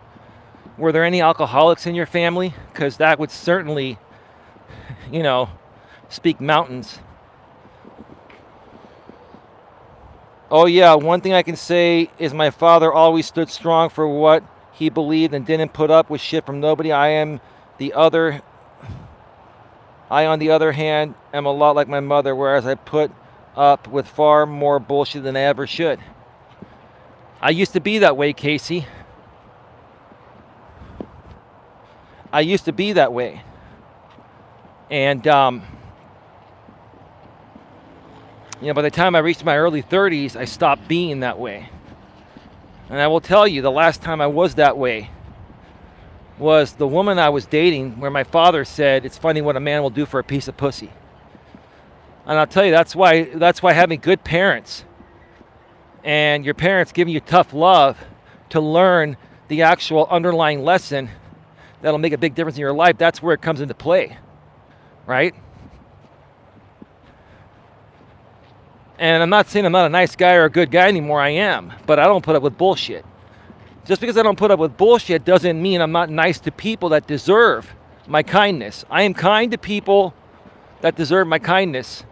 Were there any alcoholics in your family? Because that would certainly, speak mountains. Oh yeah, one thing I can say is my father always stood strong for what he believed and didn't put up with shit from nobody. I, on the other hand, am a lot like my mother, whereas I put up with far more bullshit than I ever should. I used to be that way, Casey. I used to be that way. And, by the time I reached my early 30s, I stopped being that way. And I will tell you, the last time I was that way was the woman I was dating, where my father said, it's funny what a man will do for a piece of pussy. And I'll tell you, that's why having good parents and your parents giving you tough love to learn the actual underlying lesson that'll make a big difference in your life, that's where it comes into play, right? And I'm not saying I'm not a nice guy or a good guy anymore, I am, but I don't put up with bullshit. Just because I don't put up with bullshit doesn't mean I'm not nice to people that deserve my kindness. I am kind to people that deserve my kindness,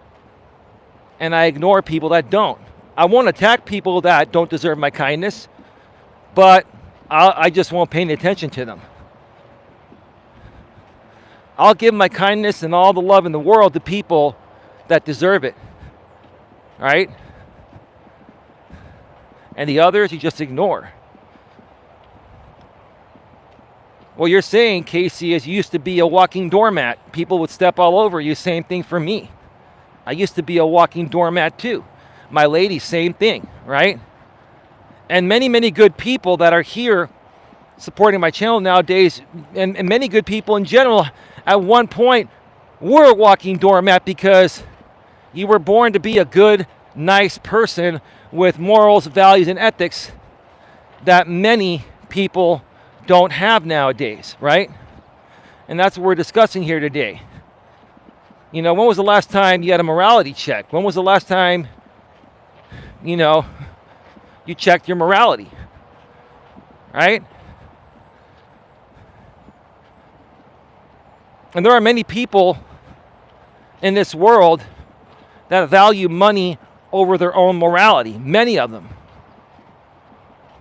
and I ignore people that don't. I won't attack people that don't deserve my kindness, but I just won't pay any attention to them. I'll give my kindness and all the love in the world to people that deserve it, right? And the others you just ignore. What you're saying, Casey, is you used to be a walking doormat. People would step all over you. Same thing for me. I used to be a walking doormat too. My lady, same thing, right? And many, many good people that are here supporting my channel nowadays, and many good people in general, at one point were a walking doormat because you were born to be a good, nice person with morals, values, and ethics that many people don't have nowadays, right? And that's what we're discussing here today. You know, when was the last time you had a morality check? When was the last time, you know, you checked your morality, right? And there are many people in this world that value money over their own morality, many of them.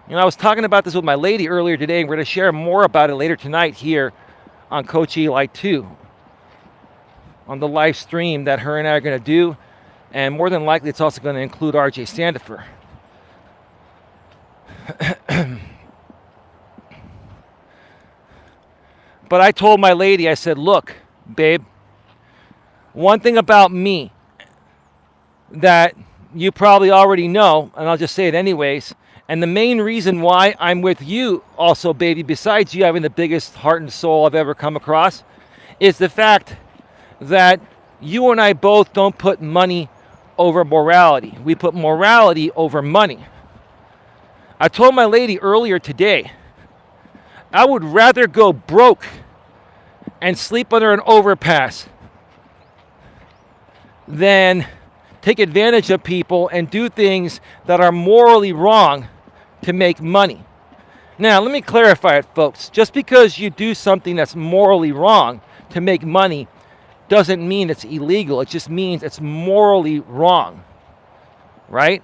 You know, I was talking about this with my lady earlier today, and we're going to share more about it later tonight here on Coach Eli 2, on the live stream that her and I are going to do, and more than likely it's also going to include RJ Sandifer. But I told my lady, I said, look, babe, one thing about me that you probably already know, and I'll just say it anyways, and the main reason why I'm with you also, baby, besides you having the biggest heart and soul I've ever come across, is the fact that you and I both don't put money over morality. We put morality over money. I told my lady earlier today, I would rather go broke and sleep under an overpass than take advantage of people and do things that are morally wrong to make money. Now, let me clarify it, folks. Just because you do something that's morally wrong to make money doesn't mean it's illegal. It just means it's morally wrong, right?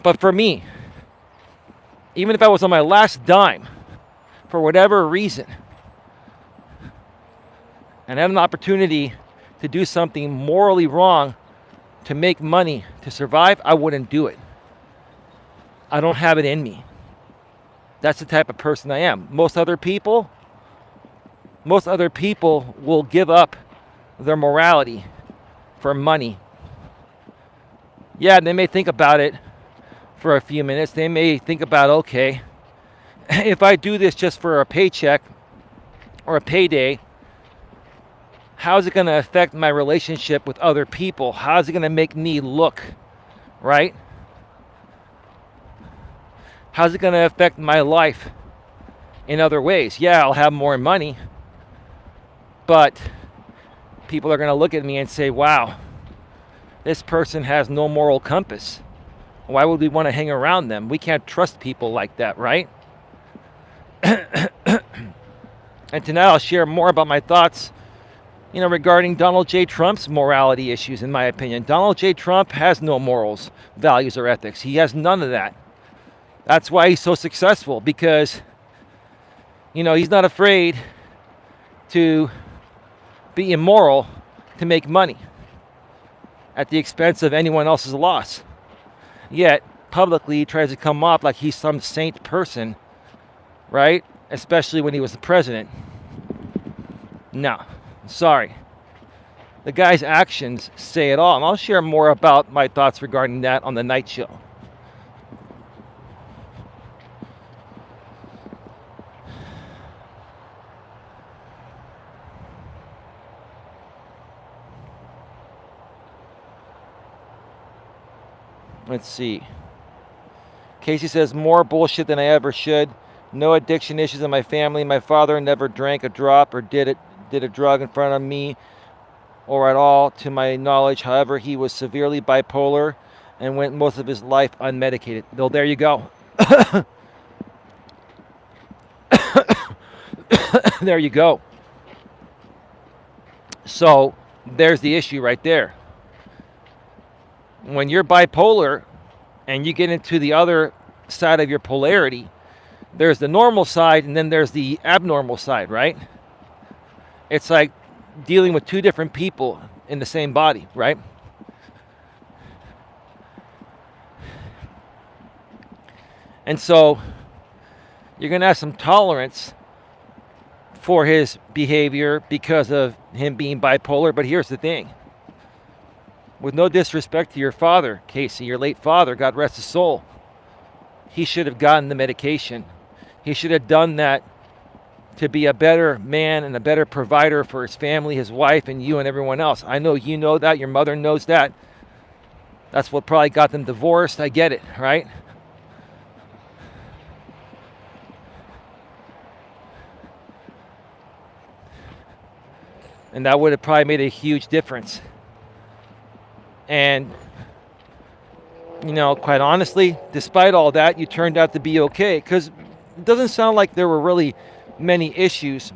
But for me, even if I was on my last dime, for whatever reason, and had an opportunity to do something morally wrong to make money to survive, I wouldn't do it. I don't have it in me. That's the type of person I am. Most other people will give up their morality for money. Yeah, they may think about it for a few minutes. They may think about, okay, if I do this just for a paycheck or a payday, how's it going to affect my relationship with other people? How's it going to make me look, right? How's it going to affect my life in other ways? Yeah, I'll have more money, but people are going to look at me and say, wow, this person has no moral compass. Why would we want to hang around them? We can't trust people like that, right? And tonight I'll share more about my thoughts, regarding Donald J. Trump's morality issues, in my opinion. Donald J. Trump has no morals, values, or ethics. He has none of that. That's why he's so successful, because, he's not afraid to be immoral to make money at the expense of anyone else's loss. Yet, publicly, he tries to come off like he's some saint person, right? Especially when he was the president. No, sorry. The guy's actions say it all. And I'll share more about my thoughts regarding that on the night show. Let's see. Casey says, more bullshit than I ever should. No addiction issues in my family. My father never drank a drop or did a drug in front of me or at all to my knowledge. However, he was severely bipolar and went most of his life unmedicated. Well, there you go. There you go. So there's the issue right there. When you're bipolar and you get into the other side of your polarity, there's the normal side and then there's the abnormal side, right? It's like dealing with two different people in the same body, right? And so you're going to have some tolerance for his behavior because of him being bipolar. But here's the thing. With no disrespect to your father, Casey, your late father, God rest his soul, he should have gotten the medication. He should have done that to be a better man and a better provider for his family, his wife, and you and everyone else. I know you know that. Your mother knows that. That's what probably got them divorced. I get it, right? And that would have probably made a huge difference. And, you know, quite honestly, despite all that, you turned out to be okay. Because it doesn't sound like there were really many issues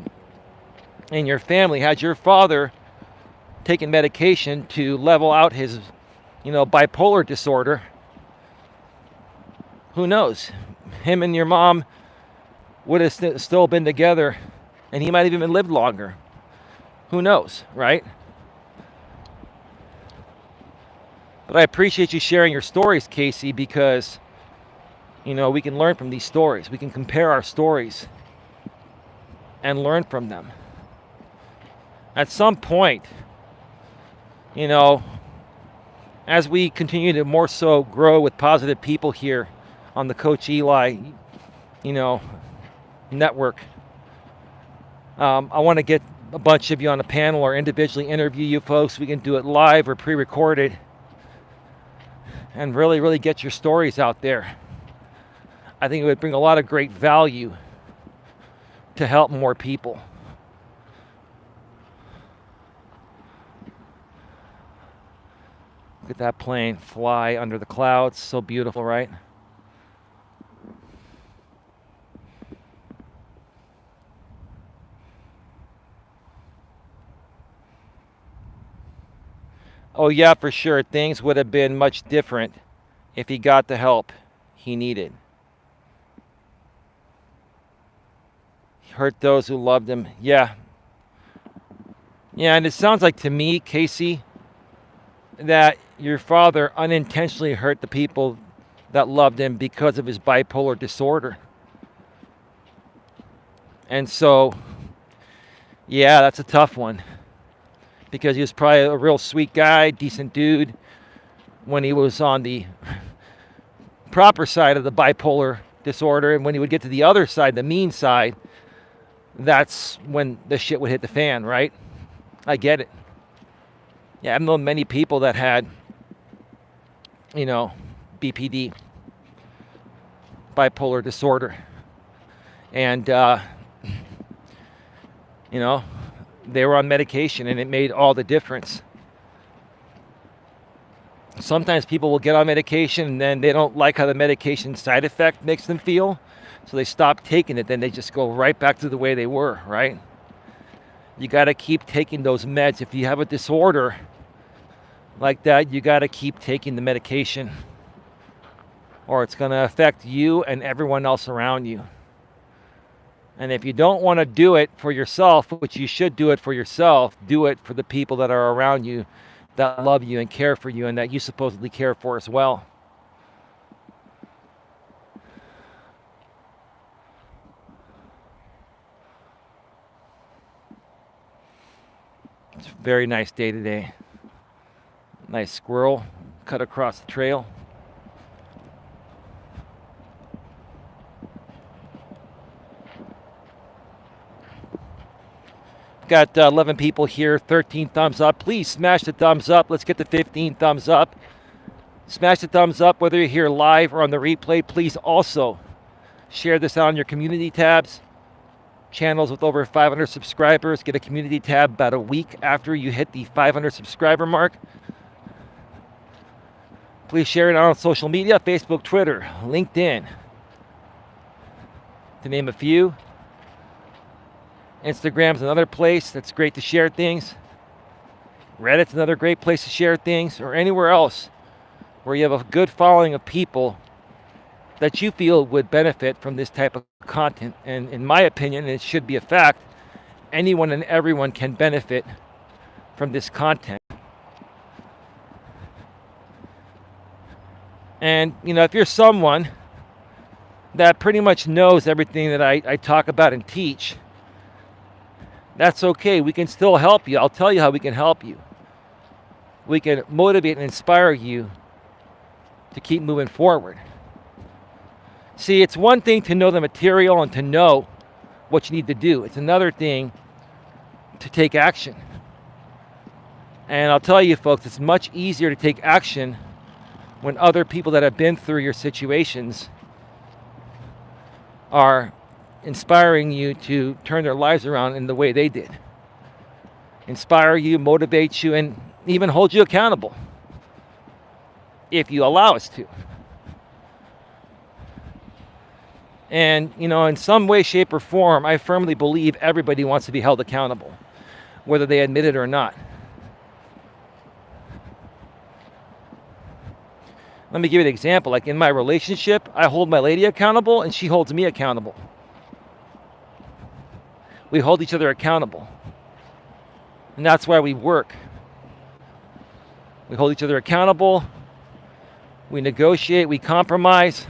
in your family. Had your father taken medication to level out his, bipolar disorder, who knows? Him and your mom would have still been together, and he might have even lived longer. Who knows, right? But I appreciate you sharing your stories, Casey, because, we can learn from these stories. We can compare our stories and learn from them. At some point, as we continue to more so grow with positive people here on the Coach Eli, network, I want to get a bunch of you on a panel or individually interview you folks. We can do it live or pre-recorded and really, really get your stories out there. I think it would bring a lot of great value to help more people. Look at that plane fly under the clouds. So beautiful, right? Oh yeah, for sure. Things would have been much different if he got the help he needed. He hurt those who loved him. Yeah. Yeah, and it sounds like to me, Casey, that your father unintentionally hurt the people that loved him because of his bipolar disorder. And so, yeah, that's a tough one. Because he was probably a real sweet guy, decent dude, when he was on the proper side of the bipolar disorder. And when he would get to the other side, the mean side, that's when the shit would hit the fan, right? I get it. Yeah, I've known many people that had, BPD, bipolar disorder. And, they were on medication and it made all the difference. Sometimes people will get on medication and then they don't like how the medication side effect makes them feel. So they stop taking it, then they just go right back to the way they were, right? You got to keep taking those meds. If you have a disorder like that, you got to keep taking the medication or it's going to affect you and everyone else around you. And if you don't want to do it for yourself, which you should do it for yourself, do it for the people that are around you, that love you and care for you and that you supposedly care for as well. It's a very nice day today. Nice squirrel cut across the trail. Got 11 people here, 13 thumbs up. Please smash the thumbs up. Let's get to 15 thumbs up. Smash the thumbs up whether you're here live or on the replay. Please also Share this out on your community tabs. Channels with over 500 subscribers get a community tab about a week after you hit the 500 subscriber mark. Please share it out on social media, Facebook, Twitter, LinkedIn, to name a few. Instagram's another place that's great to share things. Reddit's another great place to share things, or anywhere else where you have a good following of people that you feel would benefit from this type of content. And in my opinion, and it should be a fact, anyone and everyone can benefit from this content. And, if you're someone that pretty much knows everything that I talk about and teach, that's okay. We can still help you. I'll tell you how we can help you. We can motivate and inspire you to keep moving forward. See, it's one thing to know the material and to know what you need to do. It's another thing to take action. And I'll tell you, folks, it's much easier to take action when other people that have been through your situations are inspiring you to turn their lives around in the way they did. Inspire you, motivate you, and even hold you accountable if you allow us to. And, in some way, shape, or form, I firmly believe everybody wants to be held accountable, whether they admit it or not. Let me give you an example. Like in my relationship, I hold my lady accountable and she holds me accountable. We hold each other accountable. And that's why we work. We hold each other accountable. We negotiate, we compromise,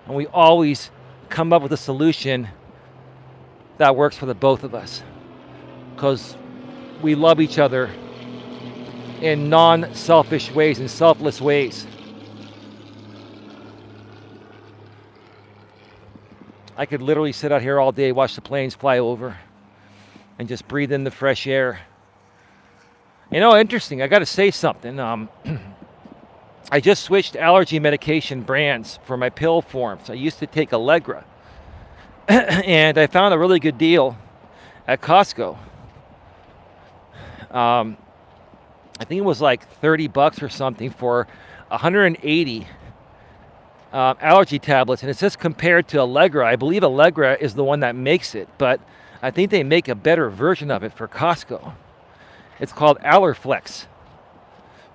and we always come up with a solution that works for the both of us. Because we love each other in non-selfish ways, in selfless ways. I could literally sit out here all day, watch the planes fly over, and just breathe in the fresh air. Interesting, I got to say something. I just switched allergy medication brands for my pill forms. I used to take Allegra, and I found a really good deal at Costco. I think it was like $30 or something for 180 allergy tablets, and it says compared to Allegra. I believe Allegra is the one that makes it, but I think they make a better version of it for Costco. It's called Allerflex.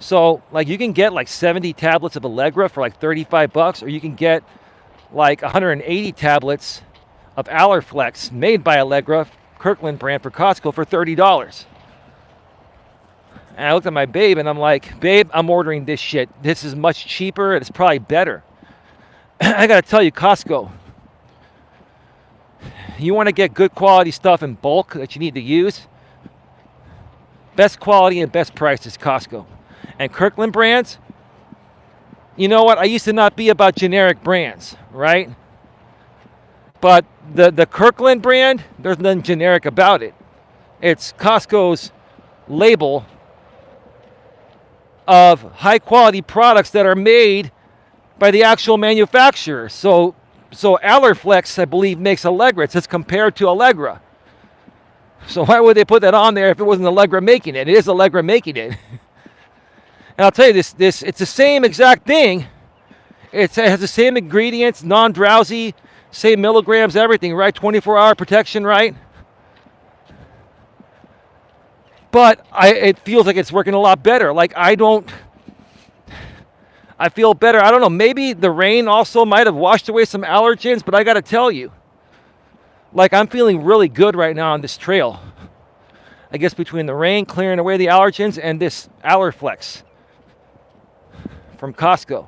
So, you can get 70 tablets of Allegra for $35, or you can get 180 tablets of Allerflex made by Allegra, Kirkland brand, for Costco for $30. And I looked at my babe and I'm like, babe, I'm ordering this shit. This is much cheaper and it's probably better. I gotta tell you, Costco, you want to get good quality stuff in bulk that you need to use, best quality and best price is Costco. And Kirkland brands, you know what? I used to not be about generic brands, right? But the Kirkland brand, there's nothing generic about it. It's Costco's label of high quality products that are made by the actual manufacturer. So Allerflex, I believe, makes Allegra. It says compared to Allegra. So why would they put that on there if it wasn't Allegra making it? It is Allegra making it. And I'll tell you this, it's the same exact thing. It has the same ingredients, non-drowsy, same milligrams, everything, right? 24-hour protection, right? But it feels like it's working a lot better. I feel better. I don't know, maybe the rain also might have washed away some allergens, but I got to tell you, I'm feeling really good right now on this trail. I guess between the rain clearing away the allergens and this Allerflex from Costco.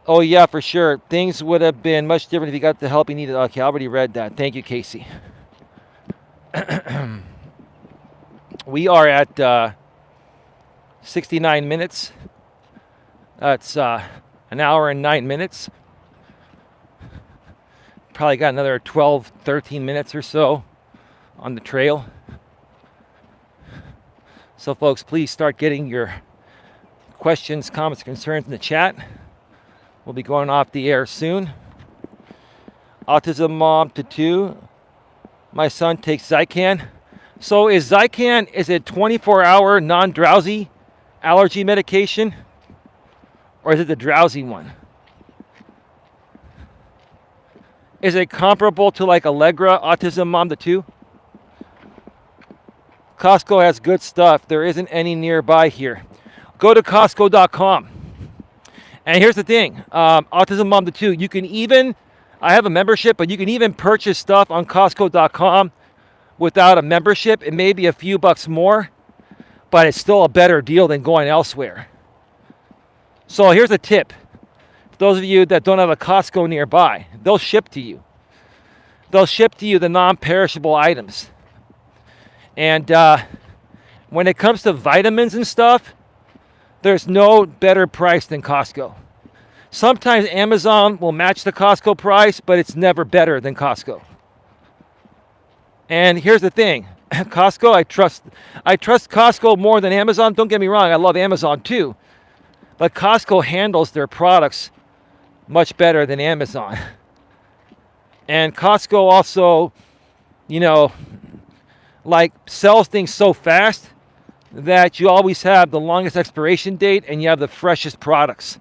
Oh yeah, for sure. Things would have been much different if you got the help you needed. Okay, I already read that. Thank you, Casey. We are at 69 minutes. That's an hour and 9 minutes. Probably got another 12, 13 minutes or so on the trail. So folks, please start getting your questions, comments, concerns in the chat. We'll be going off the air soon. Autism mom to 2. My son takes Zycan. So is Zycan, is it 24-hour non-drowsy allergy medication? Or is it the drowsy one? Is it comparable to like Allegra, Autism Mom to 2? Costco has good stuff. There isn't any nearby here. Go to Costco.com. And here's the thing. Autism Mom to 2, you can even, I have a membership, but you can even purchase stuff on Costco.com without a membership. It may be a few bucks more, but it's still a better deal than going elsewhere. So here's a tip. For those of you that don't have a Costco nearby, they'll ship to you. They'll ship to you the non-perishable items. And when it comes to vitamins and stuff, there's no better price than Costco. Sometimes Amazon will match the Costco price, but it's never better than Costco. And here's the thing. Costco, I trust Costco more than Amazon. Don't get me wrong, I love Amazon too. But Costco handles their products much better than Amazon. And Costco also, like sells things so fast that you always have the longest expiration date and you have the freshest products.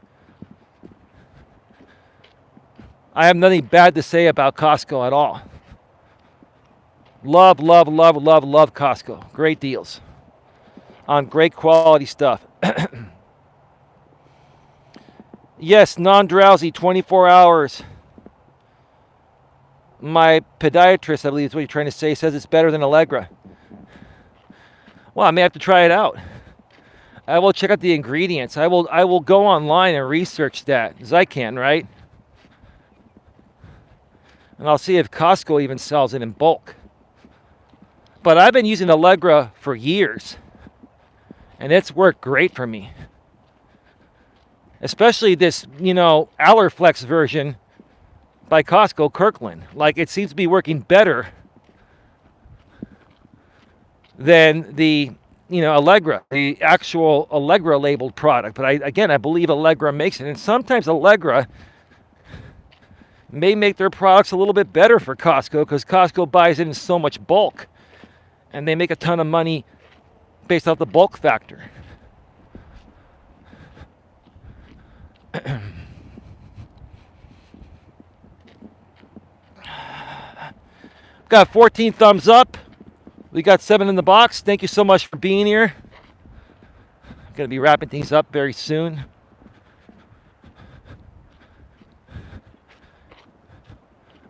I have nothing bad to say about Costco at all. Love, love, love, love, love Costco. Great deals on great quality stuff. Yes, non-drowsy, 24 hours. My podiatrist, I believe is what you're trying to say, says it's better than Allegra. Well, I may have to try it out. I will check out the ingredients. I will go online and research that, Zycan, right? And I'll see if Costco even sells it in bulk. But I've been using Allegra for years, and it's worked great for me. Especially this, Allerflex version by Costco Kirkland. Like, it seems to be working better than the, Allegra, the actual Allegra labeled product. But I believe Allegra makes it. And sometimes Allegra may make their products a little bit better for Costco because Costco buys it in so much bulk. And they make a ton of money based off the bulk factor. Got 14 thumbs up. We got 7 in the box. Thank you so much for being here. I'm going to be wrapping things up very soon.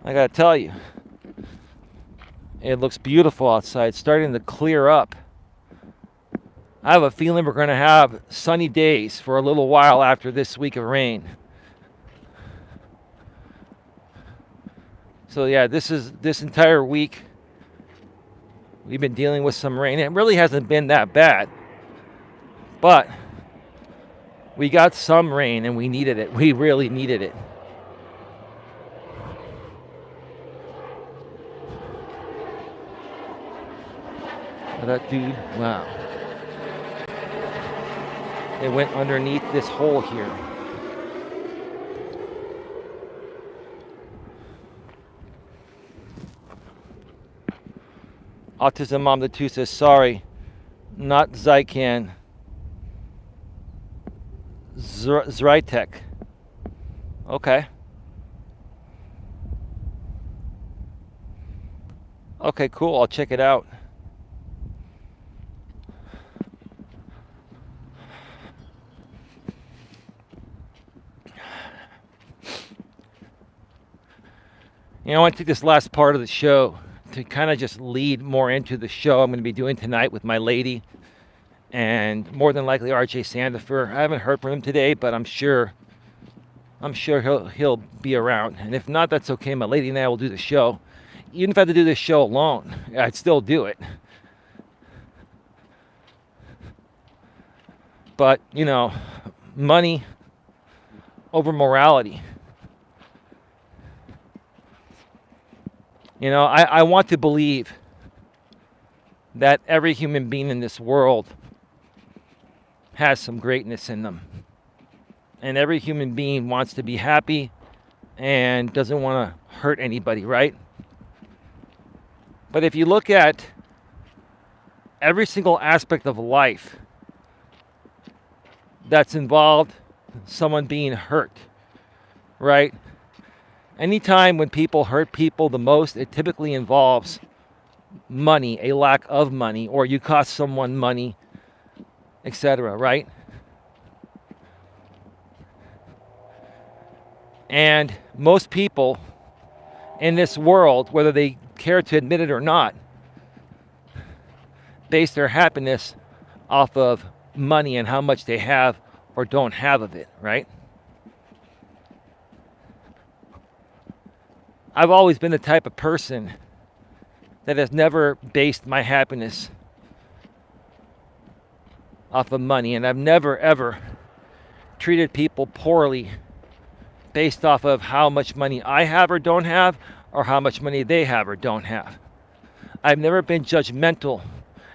I got to tell you, it looks beautiful outside. It's starting to clear up. I have a feeling we're going to have sunny days for a little while after this week of rain. So yeah, this entire week we've been dealing with some rain. It really hasn't been that bad, but we got some rain and we needed it. We really needed it. That dude, wow. It went underneath this hole here. Autism Mom the 2 says, sorry, not Zycan. Zrytec. Okay. Okay, cool. I'll check it out. I want to take this last part of the show to kind of just lead more into the show I'm going to be doing tonight with my lady and more than likely RJ Sandifer. I haven't heard from him today, but I'm sure he'll be around. And if not, that's okay. My lady and I will do the show. Even if I had to do this show alone, I'd still do it. But, money over morality. I want to believe that every human being in this world has some greatness in them. And every human being wants to be happy and doesn't want to hurt anybody, right? But if you look at every single aspect of life that's involved someone being hurt, right? Anytime when people hurt people the most, it typically involves money, a lack of money, or you cost someone money, etc., right? And most people in this world, whether they care to admit it or not, base their happiness off of money and how much they have or don't have of it, right? I've always been the type of person that has never based my happiness off of money, and I've never ever treated people poorly based off of how much money I have or don't have, or how much money they have or don't have. I've never been judgmental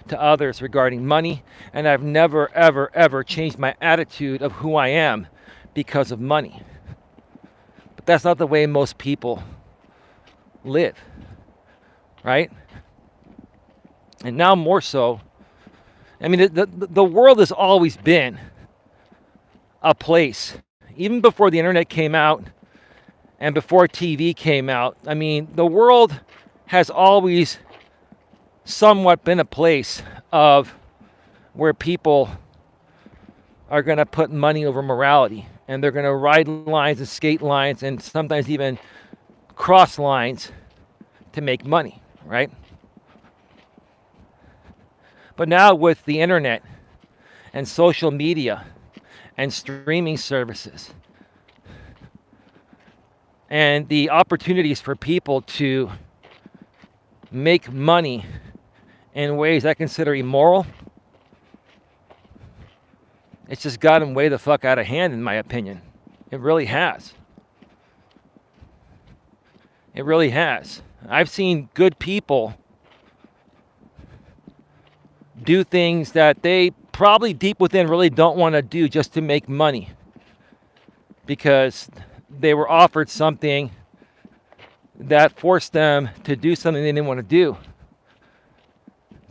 to others regarding money, and I've never ever changed my attitude of who I am because of money. But that's not the way most people live, right? And now more so. I mean, the world has always been a place, even before the internet came out and before TV came out. I mean, the world has always somewhat been a place of where people are going to put money over morality, and they're going to ride lines and skate lines and sometimes even cross lines to make money, right? But now with the internet and social media and streaming services and the opportunities for people to make money in ways I consider immoral, it's just gotten way the fuck out of hand, in my opinion. It really has. It really has. I've seen good people do things that they probably deep within really don't want to do just to make money, because they were offered something that forced them to do something they didn't want to do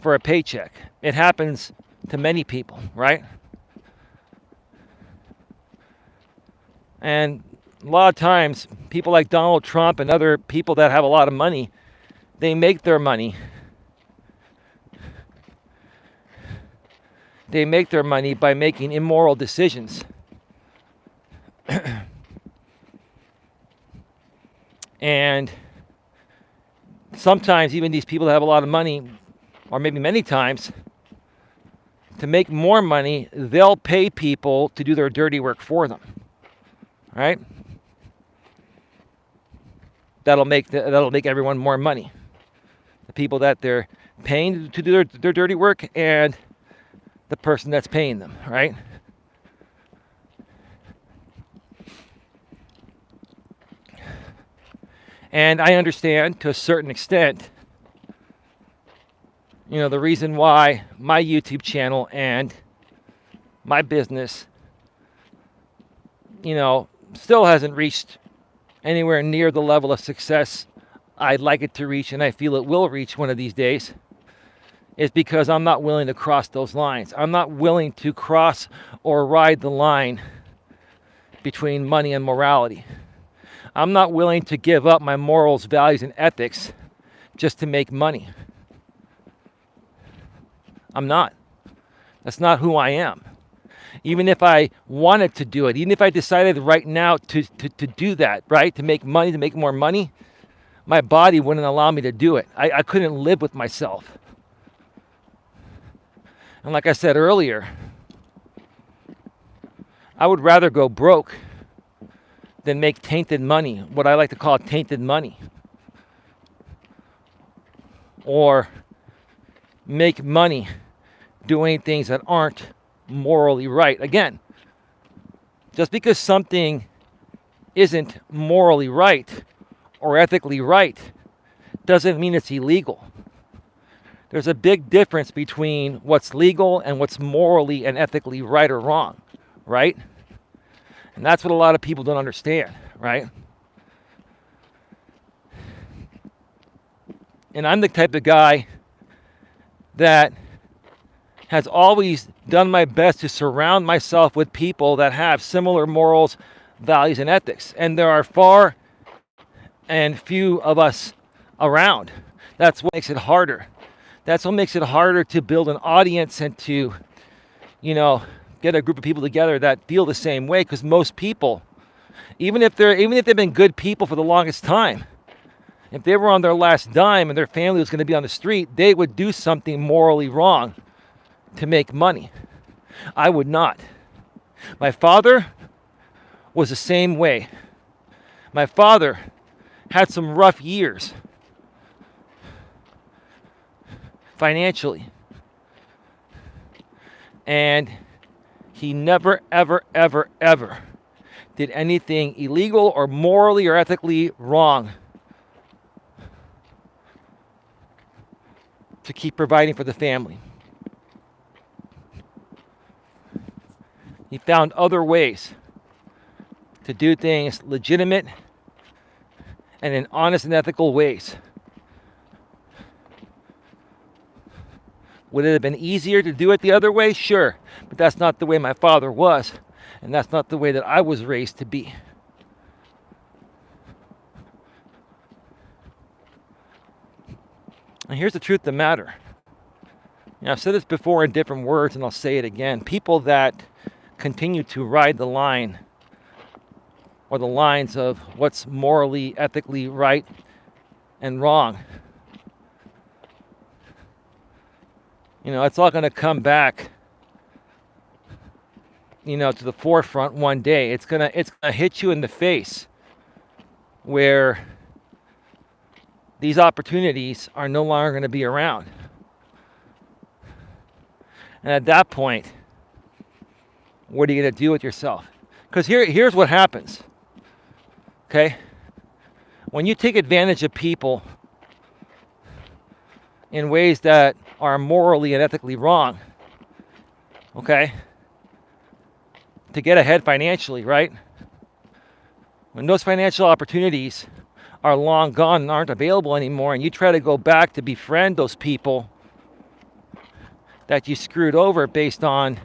for a paycheck. It happens to many people, right? And a lot of times, people like Donald Trump and other people that have a lot of money, they make their money. They make their money by making immoral decisions. And sometimes even these people that have a lot of money, or maybe many times, to make more money, they'll pay people to do their dirty work for them, right? That'll make everyone more money. The people that they're paying to do their dirty work, and the person that's paying them, right? And I understand to a certain extent, the reason why my YouTube channel and my business, still hasn't reached anywhere near the level of success I'd like it to reach, and I feel it will reach one of these days, is because I'm not willing to cross those lines. I'm not willing to cross or ride the line between money and morality. I'm not willing to give up my morals, values, and ethics just to make money. I'm not. That's not who I am. Even if I wanted to do it, even if I decided right now to do that, right, to make money, to make more money, my body wouldn't allow me to do it. I couldn't live with myself. And like I said earlier, I would rather go broke than make tainted money, what I like to call tainted money. Or make money doing things that aren't morally right. Again, just because something isn't morally right or ethically right doesn't mean it's illegal. There's a big difference between what's legal and what's morally and ethically right or wrong, right? And that's what a lot of people don't understand, right? And I'm the type of guy that has always done my best to surround myself with people that have similar morals, values, and ethics. And there are far and few of us around. That's what makes it harder. That's what makes it harder to build an audience and to, get a group of people together that feel the same way. Because most people, even if they've been good people for the longest time, if they were on their last dime and their family was going to be on the street, they would do something morally wrong to make money. I would not. My father was the same way. My father had some rough years financially. And he never, ever, ever, ever did anything illegal or morally or ethically wrong to keep providing for the family. He found other ways to do things legitimate and in honest and ethical ways. Would it have been easier to do it the other way? Sure. But that's not the way my father was. And that's not the way that I was raised to be. And here's the truth of the matter. I've said this before in different words, and I'll say it again. People that continue to ride the line or the lines of what's morally, ethically right and wrong, it's all going to come back, to the forefront one day. It's gonna hit you in the face where these opportunities are no longer going to be around. And at that point, what are you going to do with yourself? Because here's what happens. Okay? When you take advantage of people in ways that are morally and ethically wrong, okay, to get ahead financially, right? When those financial opportunities are long gone and aren't available anymore, and you try to go back to befriend those people that you screwed over based on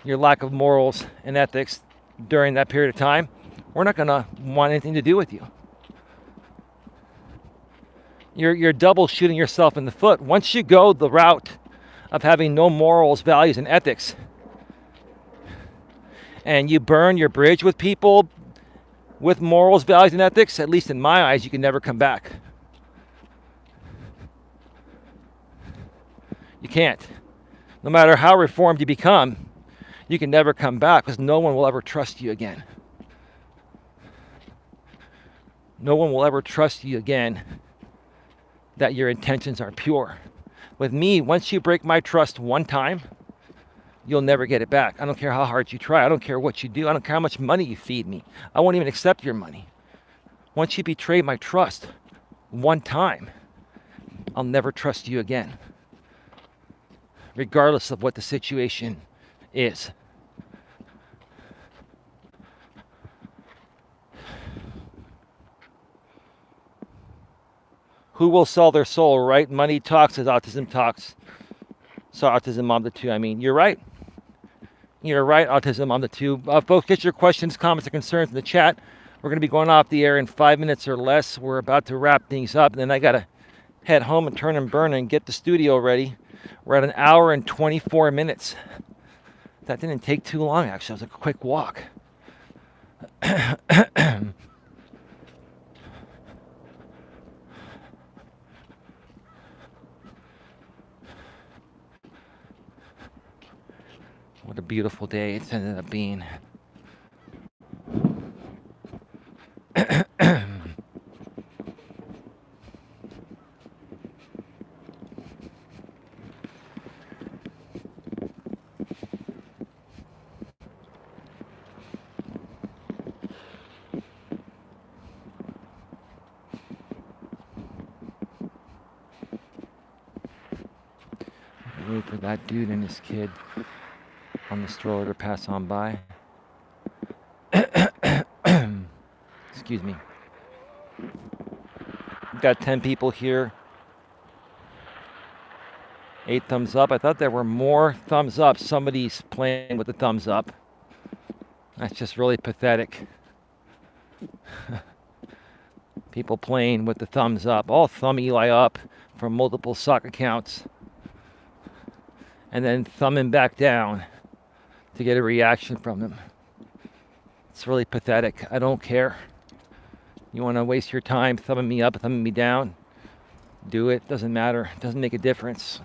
your lack of morals and ethics during that period of time, we're not going to want anything to do with you. You're double shooting yourself in the foot. Once you go the route of having no morals, values, and ethics, and you burn your bridge with people with morals, values, and ethics, at least in my eyes, you can never come back. You can't. No matter how reformed you become, you can never come back because no one will ever trust you again. No one will ever trust you again that your intentions are pure. With me, once you break my trust one time, you'll never get it back. I don't care how hard you try. I don't care what you do. I don't care how much money you feed me. I won't even accept your money. Once you betray my trust one time, I'll never trust you again, regardless of what the situation is. Who will sell their soul, right? Money talks as autism talks. So autism on the two. I mean, you're right. You're right, autism on the two. Folks, get your questions, comments, and concerns in the chat. We're going to be going off the air in 5 minutes or less. We're about to wrap things up, and then I got to head home and turn and burn and get the studio ready. We're at 1 hour and 24 minutes. That didn't take too long, actually. It was a quick walk. What a beautiful day it's ended up being. Wait for that dude and his kid on the stroller to pass on by. Excuse me. We've got 10 people here. 8 thumbs up. I thought there were more thumbs up. Somebody's playing with the thumbs up. That's just really pathetic. People playing with the thumbs up. All thumb Eli up from multiple sock accounts. And then thumbing back down to get a reaction from them. It's really pathetic. I don't care. You want to waste your time thumbing me up, thumbing me down? Do it. Doesn't matter. Doesn't make a difference.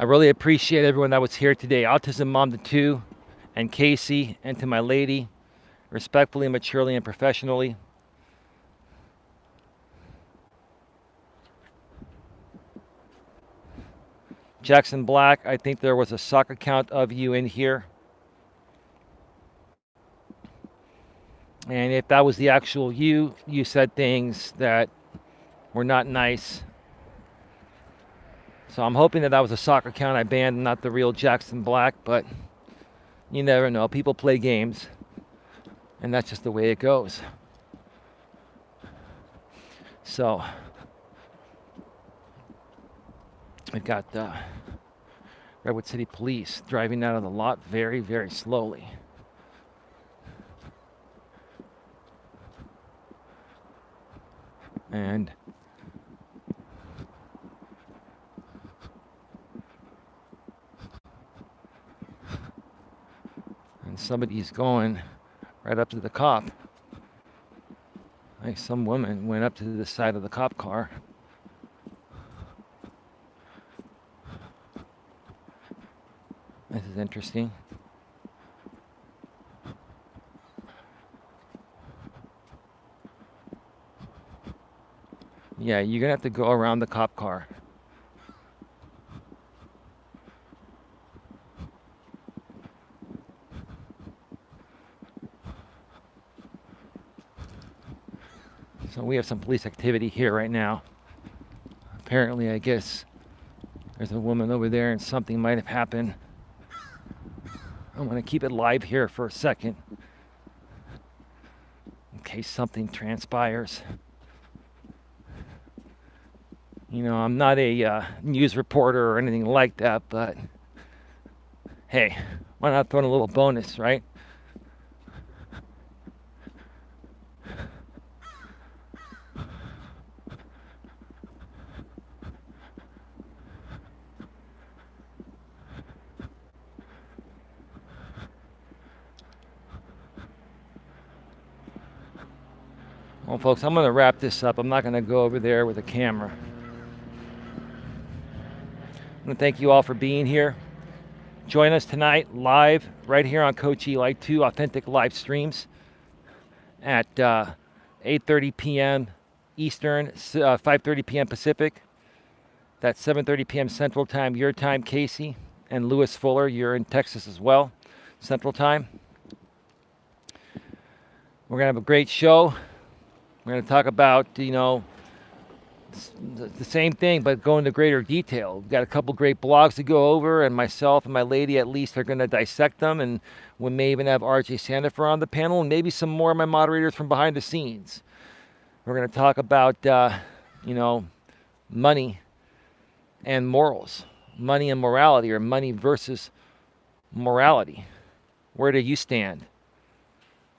I really appreciate everyone that was here today. Autism Mom to 2 and Casey, and to my lady, respectfully, maturely, and professionally. Jackson Black, I think there was a sock account of you in here. And if that was the actual you said things that were not nice. So I'm hoping that was a soccer account I banned, not the real Jackson Black, but you never know. People play games, and that's just the way it goes. So we've got Redwood City Police driving out of the lot very, very slowly. And somebody's going right up to the cop. Like some woman went up to the side of the cop car. This is interesting. Yeah, you're gonna have to go around the cop car. So we have some police activity here right now. Apparently, I guess there's a woman over there and something might have happened. I'm gonna keep it live here for a second in case something transpires. You know, I'm not a news reporter or anything like that, but hey, why not throw in a little bonus, right? Well, folks, I'm going to wrap this up. I'm not going to go over there with a camera. I want to thank you all for being here. Join us tonight live right here on Coach Eli 2 authentic live streams at 8:30 p.m. Eastern, 5:30 p.m. Pacific. That's 7:30 p.m. Central Time, your time, Casey. And Lewis Fuller, you're in Texas as well, Central Time. We're going to have a great show. We're going to talk about, you know, the same thing, but go into greater detail. We've got a couple great blogs to go over, and myself and my lady at least are going to dissect them, and we may even have RJ Sandifer on the panel, and maybe some more of my moderators from behind the scenes. We're going to talk about, you know, money and morals, money and morality, or money versus morality. Where do you stand?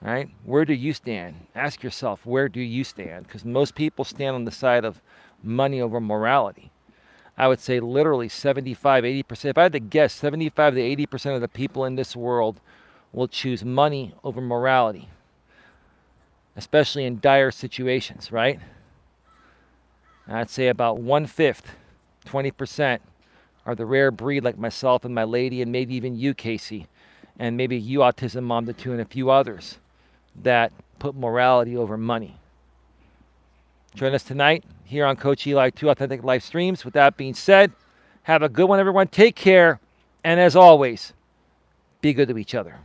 Right? Where do you stand? Ask yourself, where do you stand? Because most people stand on the side of money over morality. I would say literally 75, 80%. If I had to guess, 75 to 80% of the people in this world will choose money over morality, especially in dire situations, right? I'd say about 1/5, 20% are the rare breed like myself and my lady, and maybe even you, Casey, and maybe you, Autism Mom to 2, and a few others that put morality over money. Join us tonight here on Coach Eli 2 Authentic Live Streams. With that being said, have a good one, everyone. Take care. And as always, be good to each other.